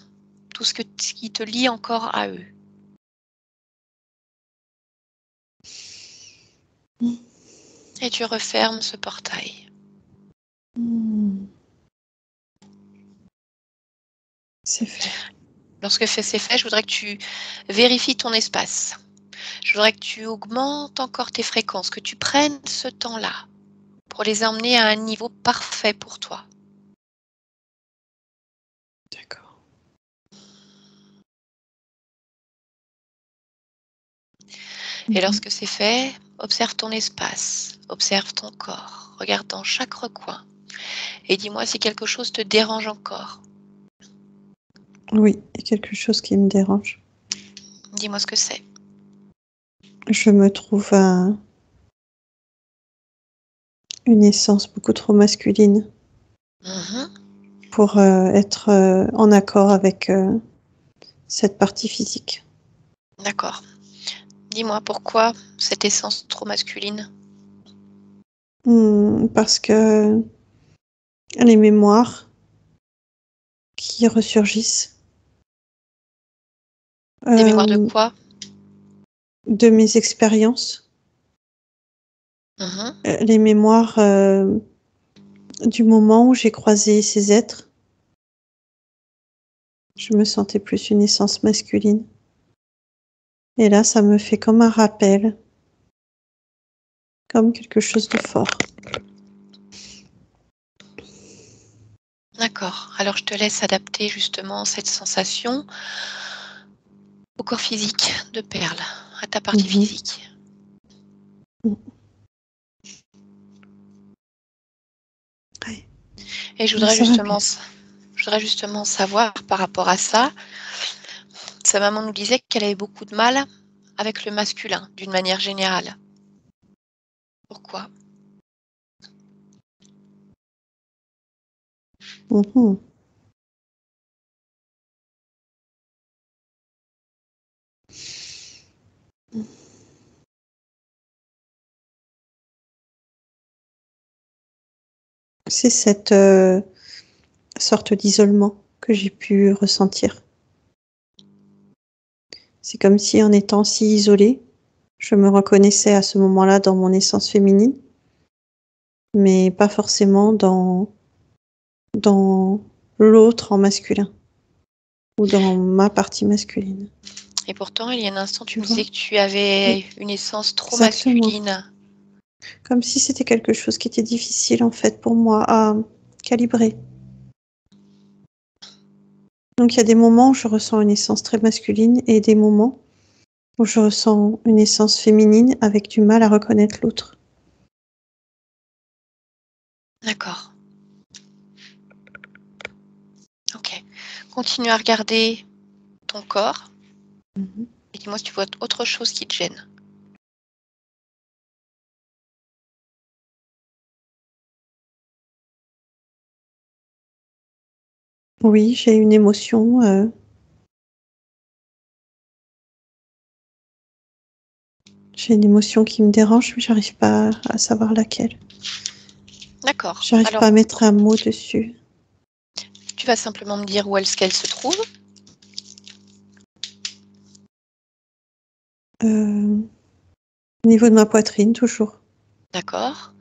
tout ce qui te lie encore à eux. Et tu refermes ce portail. Mm. C'est fait. Lorsque c'est fait, je voudrais que tu vérifies ton espace. Je voudrais que tu augmentes encore tes fréquences, que tu prennes ce temps-là pour les emmener à un niveau parfait pour toi. D'accord. Et Mhm. lorsque c'est fait, observe ton espace, observe ton corps, regarde dans chaque recoin et dis-moi si quelque chose te dérange encore. Oui, il y a quelque chose qui me dérange. Dis-moi ce que c'est. je me trouve à une essence beaucoup trop masculine pour être en accord avec cette partie physique. D'accord. Dis-moi pourquoi cette essence trop masculine? Parce que les mémoires qui ressurgissent Des mémoires de quoi? de mes expériences, Mhm. les mémoires du moment où j'ai croisé ces êtres, je me sentais plus une essence masculine. Et là, ça me fait comme un rappel, comme quelque chose de fort. D'accord. Alors je te laisse adapter justement cette sensation au corps physique de Perle, à ta partie physique. Ouais. Et je Là, voudrais ça va mieux. justement savoir par rapport à ça. Sa maman nous disait qu'elle avait beaucoup de mal avec le masculin, d'une manière générale. Pourquoi? Mhm. C'est cette sorte d'isolement que j'ai pu ressentir. C'est comme si en étant si isolée, je me reconnaissais à ce moment-là dans mon essence féminine, mais pas forcément dans l'autre en masculin ou dans ma partie masculine. Et pourtant, il y a un instant, tu Tu me vois? disais que tu avais Oui, une essence trop exactement. masculine. Comme si c'était quelque chose qui était difficile en fait pour moi à calibrer. Donc il y a des moments où je ressens une essence très masculine et des moments où je ressens une essence féminine avec du mal à reconnaître l'autre. D'accord. Ok. Continue à regarder ton corps Mhm. et dis-moi si tu vois autre chose qui te gêne. Oui, j'ai une émotion. J'ai une émotion qui me dérange, mais j'arrive pas à savoir laquelle. D'accord. J'arrive Alors, pas à mettre un mot dessus. tu vas simplement me dire où est-ce qu'elle se trouve. Au niveau de ma poitrine, toujours. D'accord.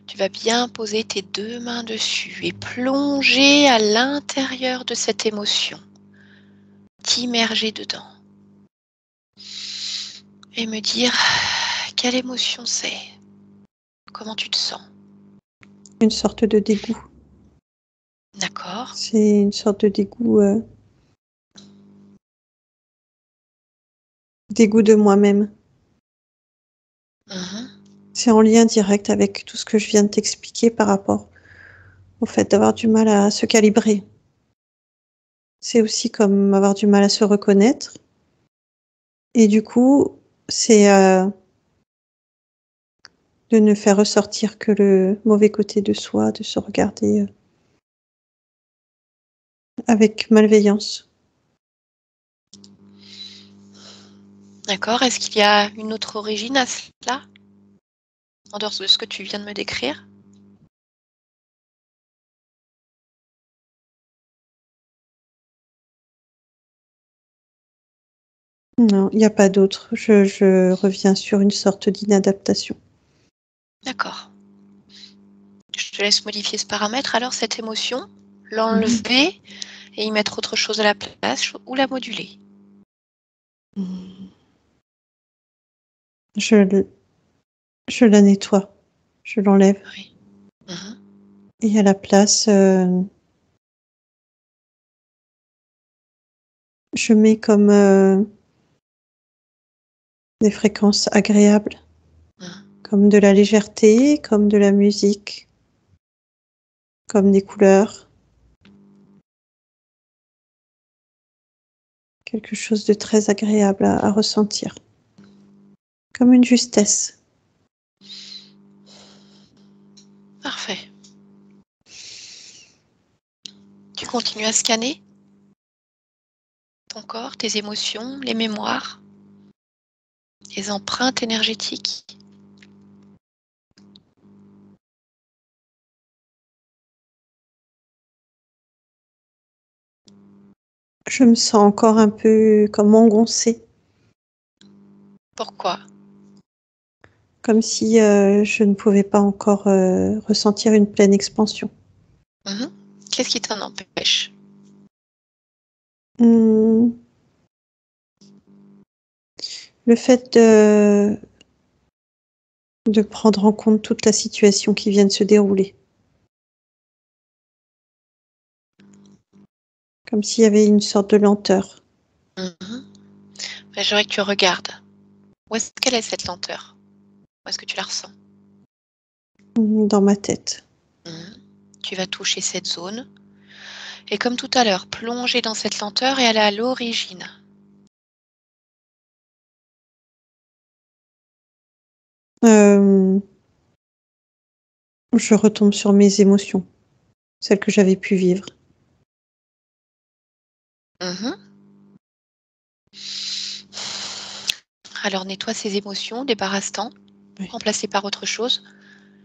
Tu vas bien poser tes deux mains dessus et plonger à l'intérieur de cette émotion. T'immerger dedans. Et me dire quelle émotion c'est. Comment tu te sens. Une sorte de dégoût. D'accord. C'est une sorte de dégoût, dégoût de moi-même. Mhm. C'est en lien direct avec tout ce que je viens de t'expliquer par rapport au fait d'avoir du mal à se calibrer. C'est aussi comme avoir du mal à se reconnaître. Et du coup, c'est de ne faire ressortir que le mauvais côté de soi, de se regarder avec malveillance. D'accord. Est-ce qu'il y a une autre origine à cela, en dehors de ce que tu viens de me décrire? Non, il n'y a pas d'autre. Je reviens sur une sorte d'inadaptation. D'accord. Je te laisse modifier ce paramètre alors, cette émotion, Mhm. l'enlever et y mettre autre chose à la place ou la moduler. Je, je la nettoie, je l'enlève. Oui. Mhm. Et à la place, je mets comme des fréquences agréables, Mhm. comme de la légèreté, comme de la musique, comme des couleurs. Quelque chose de très agréable à ressentir. comme une justesse. Parfait. Tu continues à scanner ton corps, tes émotions, les mémoires, les empreintes énergétiques. Je me sens encore un peu comme engoncée, Pourquoi? comme si je ne pouvais pas encore ressentir une pleine expansion. Qu'est-ce qui t'en empêche? Le fait de prendre en compte toute la situation qui vient de se dérouler. Comme s'il y avait une sorte de lenteur. J'aimerais que tu regardes. Où est-ce qu'elle est cette lenteur? Où est-ce que tu la ressens? Dans ma tête. Tu vas toucher cette zone. Et comme tout à l'heure, plonger dans cette lenteur et aller à l'origine. Je retombe sur mes émotions, celles que j'avais pu vivre. Alors nettoie ces émotions, débarrasse-t'en, Oui. remplace-les par autre chose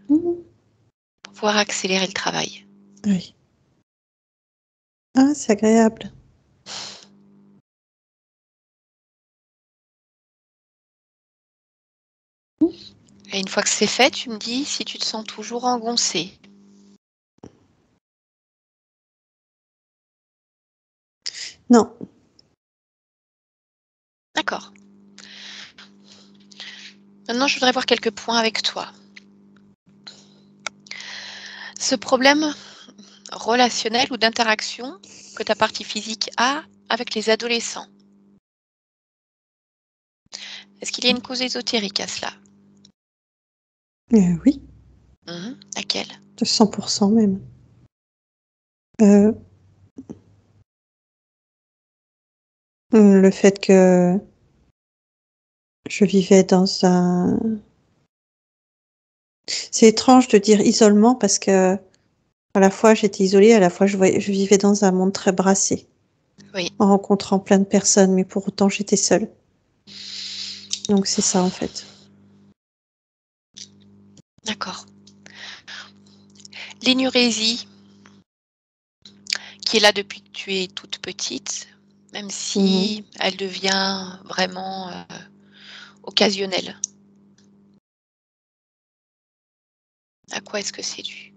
pour pouvoir accélérer le travail. Oui. Ah, c'est agréable. Et une fois que c'est fait, tu me dis si tu te sens toujours engoncé. Non. D'accord. Maintenant, je voudrais voir quelques points avec toi. Ce problème relationnel ou d'interaction que ta partie physique a avec les adolescents, est-ce qu'il y a une cause ésotérique à cela? Oui, Laquelle? de 100% même. Le fait que je vivais dans un... C'est étrange de dire isolement parce que à la fois j'étais isolée, à la fois je vivais dans un monde très brassé, Oui, en rencontrant plein de personnes, mais pour autant j'étais seule. Donc c'est ça en fait. d'accord. L'énurésie, qui est là depuis que tu es toute petite, même Mhm. si elle devient vraiment occasionnelle. À quoi est-ce que c'est dû?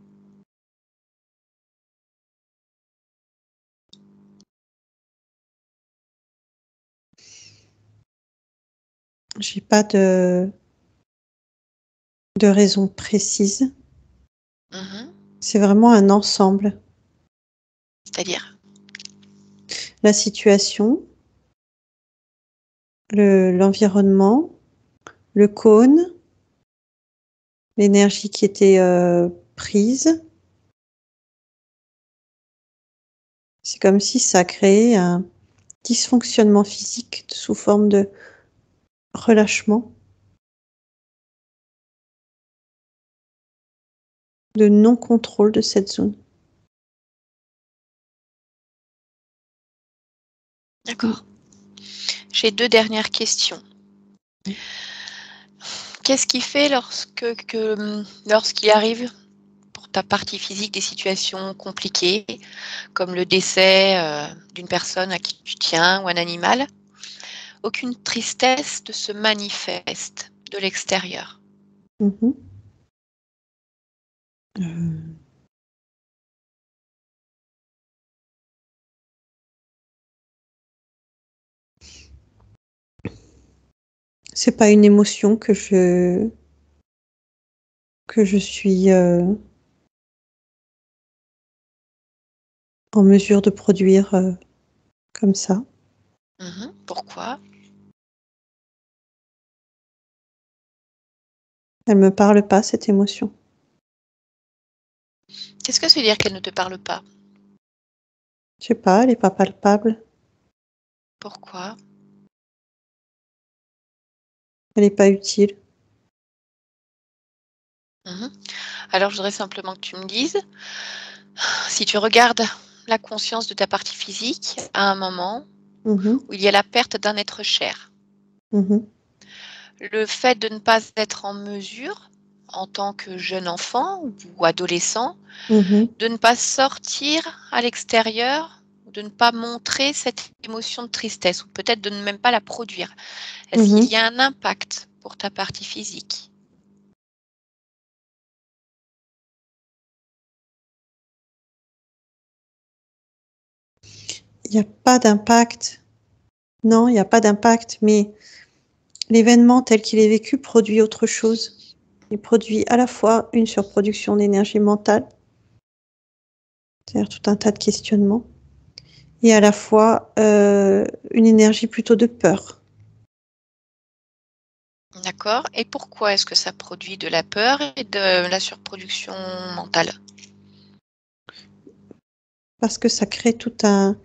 J'ai pas de raison précise. C'est vraiment un ensemble. C'est-à-dire? La situation, l'environnement, le cône, l'énergie qui était prise. C'est comme si ça créait un dysfonctionnement physique sous forme de relâchement, de non-contrôle de cette zone. D'accord. J'ai 2 dernières questions. Qu'est-ce qui fait lorsqu'il arrive pour ta partie physique des situations compliquées, comme le décès, d'une personne à qui tu tiens ou un animal, aucune tristesse ne se manifeste de l'extérieur? Mhm. Euh, c'est pas une émotion que je suis en mesure de produire comme ça. Pourquoi? Elle me parle pas, cette émotion. Qu'est-ce que ça veut dire qu'elle ne te parle pas? Je sais pas, elle est pas palpable. Pourquoi? Elle n'est pas utile. Alors, je voudrais simplement que tu me dises, si tu regardes la conscience de ta partie physique à un moment Mhm, où il y a la perte d'un être cher, mhm, le fait de ne pas être en mesure, en tant que jeune enfant ou adolescent, mhm, de ne pas sortir à l'extérieur, de ne pas montrer cette émotion de tristesse ou peut-être de ne même pas la produire. Est-ce qu'il mhm. y a un impact pour ta partie physique? Il n'y a pas d'impact. Non, il n'y a pas d'impact, mais l'événement tel qu'il est vécu produit autre chose. Il produit à la fois une surproduction d'énergie mentale, c'est-à-dire tout un tas de questionnements, et à la fois une énergie plutôt de peur. D'accord. Et pourquoi est-ce que ça produit de la peur et de la surproduction mentale? Parce que ça crée tout un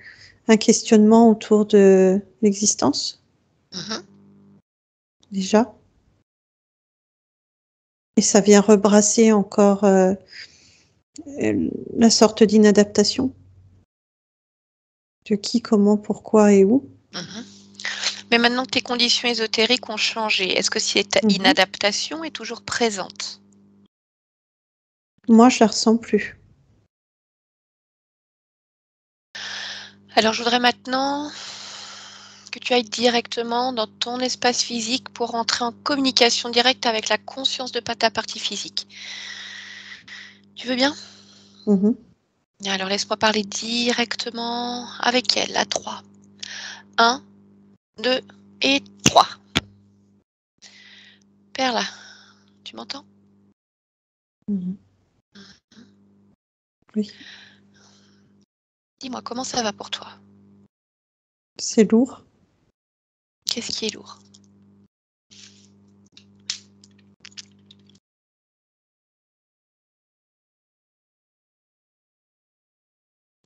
questionnement autour de l'existence, Mmh. déjà, et ça vient rebrasser encore la sorte d'inadaptation de qui, comment, pourquoi et où. Mmh. Mais maintenant que tes conditions ésotériques ont changé, est-ce que cette Mhm. inadaptation est toujours présente? Moi, je la ressens plus. Alors je voudrais maintenant que tu ailles directement dans ton espace physique pour entrer en communication directe avec la conscience de ta partie physique. Tu veux bien? Mhm. Alors laisse-moi parler directement avec elle à 3. 1, 2 et 3. Perla, tu m'entends? Mhm. Oui, Dis-moi, comment ça va pour toi? c'est lourd. Qu'est-ce qui est lourd?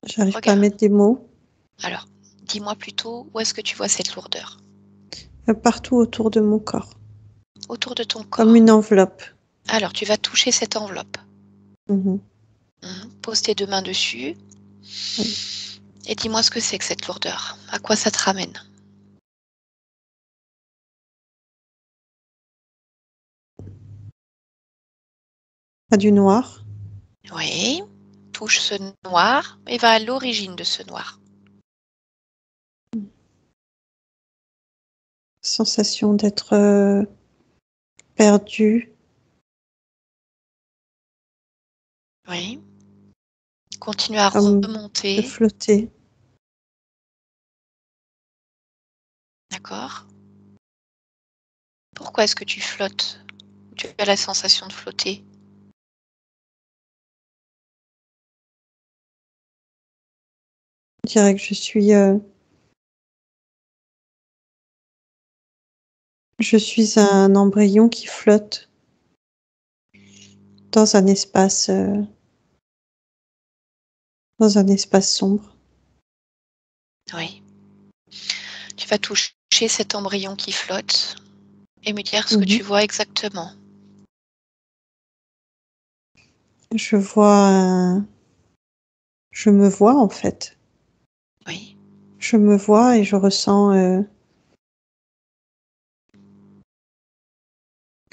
J'arrive pas à Regarde. mettre des mots. Alors, dis-moi plutôt où est-ce que tu vois cette lourdeur? Partout autour de mon corps, Autour de ton comme corps. une enveloppe. Alors, tu vas toucher cette enveloppe. Mhm. Pose tes 2 mains dessus Oui. et dis-moi ce que c'est que cette lourdeur. À quoi ça te ramène? Pas du noir. Oui. Touche ce noir et va à l'origine de ce noir. Sensation d'être perdu. Oui. Continue à Comme de remonter. flotter. D'accord? Pourquoi est-ce que tu flottes? Tu as la sensation de flotter? Je dirais que je suis un embryon qui flotte dans dans un espace sombre. Oui. Tu vas toucher cet embryon qui flotte et me dire ce que Mhm. tu vois exactement. Je vois, je me vois en fait. Oui. Je me vois et je ressens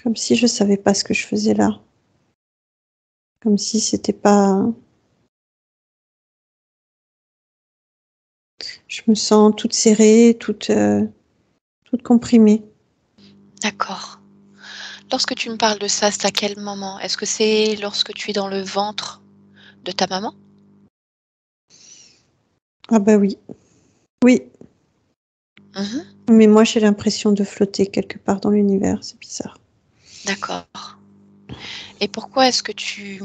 comme si je savais pas ce que je faisais là. Comme si c'était pas. Je me sens toute serrée, toute comprimée. D'accord. Lorsque tu me parles de ça, c'est à quel moment? Est-ce que c'est lorsque tu es dans le ventre de ta maman? Ah bah oui, oui. Mmh. Mais moi j'ai l'impression de flotter quelque part dans l'univers, c'est bizarre. D'accord. Et pourquoi est-ce que tu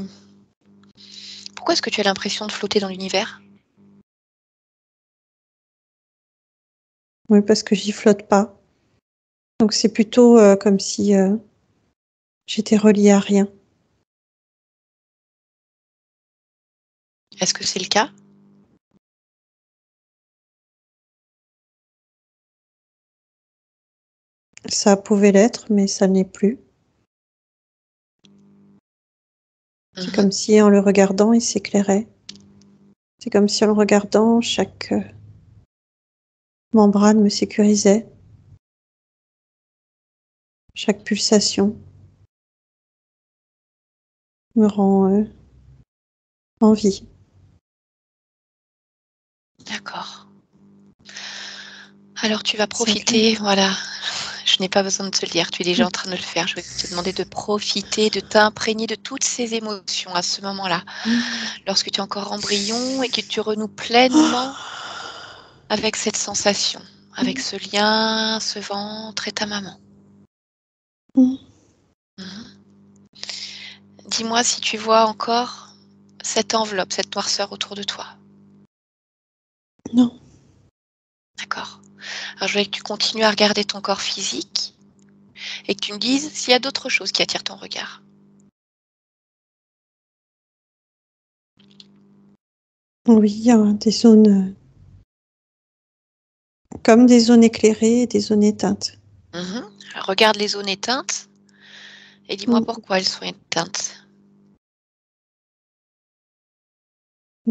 as l'impression de flotter dans l'univers? Oui, parce que j'y flotte pas. Donc c'est plutôt comme si j'étais reliée à rien. Est-ce que c'est le cas? Ça pouvait l'être, mais ça ne l'est plus. C'est comme si en le regardant, il s'éclairait. C'est comme si en le regardant, chaque membrane me sécurisait. Chaque pulsation me rend en vie. D'accord. Alors tu vas profiter, voilà. Je n'ai pas besoin de te le dire, tu es déjà en train de le faire. Je vais te demander de profiter, de t'imprégner de toutes ces émotions à ce moment-là. Lorsque tu es encore embryon et que tu renoues pleinement avec cette sensation, avec ce lien, ce ventre et ta maman. Dis-moi si tu vois encore cette enveloppe, cette noirceur autour de toi. Non. D'accord. Alors je voudrais que tu continues à regarder ton corps physique et que tu me dises s'il y a d'autres choses qui attirent ton regard. Oui, il y a des zones comme des zones éclairées et des zones éteintes. Alors, regarde les zones éteintes et dis-moi pourquoi elles sont éteintes.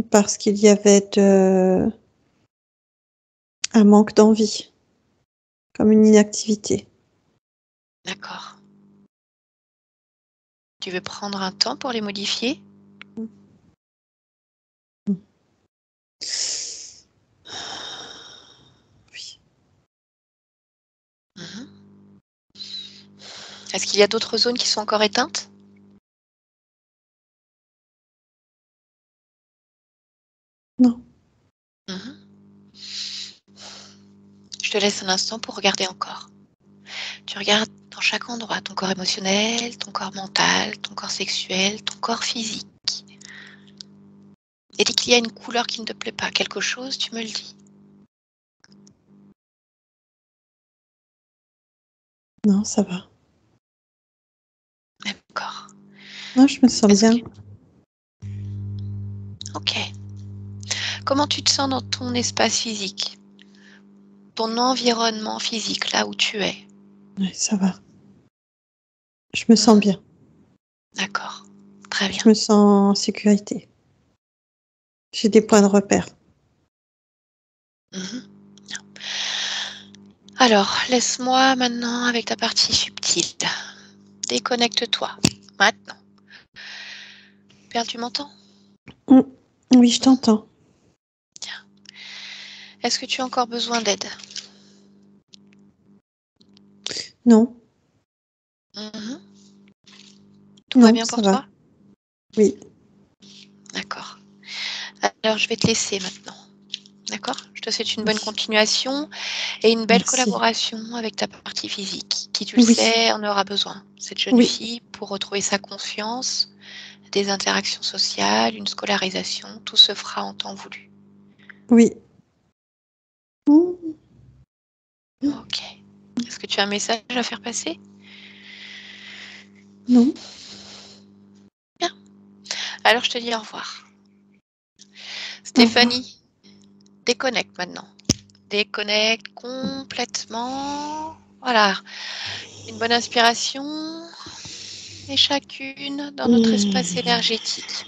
Parce qu'il y avait un manque d'envie, comme une inactivité. D'accord. Tu veux prendre un temps pour les modifier? Oui. Est-ce qu'il y a d'autres zones qui sont encore éteintes? Non. Je te laisse un instant pour regarder encore. Tu regardes dans chaque endroit, ton corps émotionnel, ton corps mental, ton corps sexuel, ton corps physique. Et dès qu'il y a une couleur qui ne te plaît pas, quelque chose, tu me le dis. Non, ça va. D'accord. Non, je me sens bien. Ok. Comment tu te sens dans ton espace physique? Ton environnement physique, là où tu es? Oui, ça va. Je me sens bien. D'accord. Très bien. Je me sens en sécurité. J'ai des points de repère. Alors, laisse-moi maintenant avec ta partie subtile. Déconnecte-toi. Maintenant. Père, tu m'entends? Oui, je t'entends. Est-ce que tu as encore besoin d'aide? Non. Tout va Non, bien ça pour va. toi? Oui. D'accord. Alors, je vais te laisser maintenant. D'accord? Je te souhaite une bonne Oui. continuation et une belle Merci. collaboration avec ta partie physique, qui, tu le Oui. sais, en aura besoin. Cette jeune Oui. fille, pour retrouver sa confiance, des interactions sociales, une scolarisation, tout se fera en temps voulu. Oui. Ok. Est-ce que tu as un message à faire passer? Non. Bien. Alors, je te dis au revoir. Au revoir. Stéphanie, déconnecte maintenant. Déconnecte complètement. Voilà. Une bonne inspiration. Et chacune dans notre espace énergétique.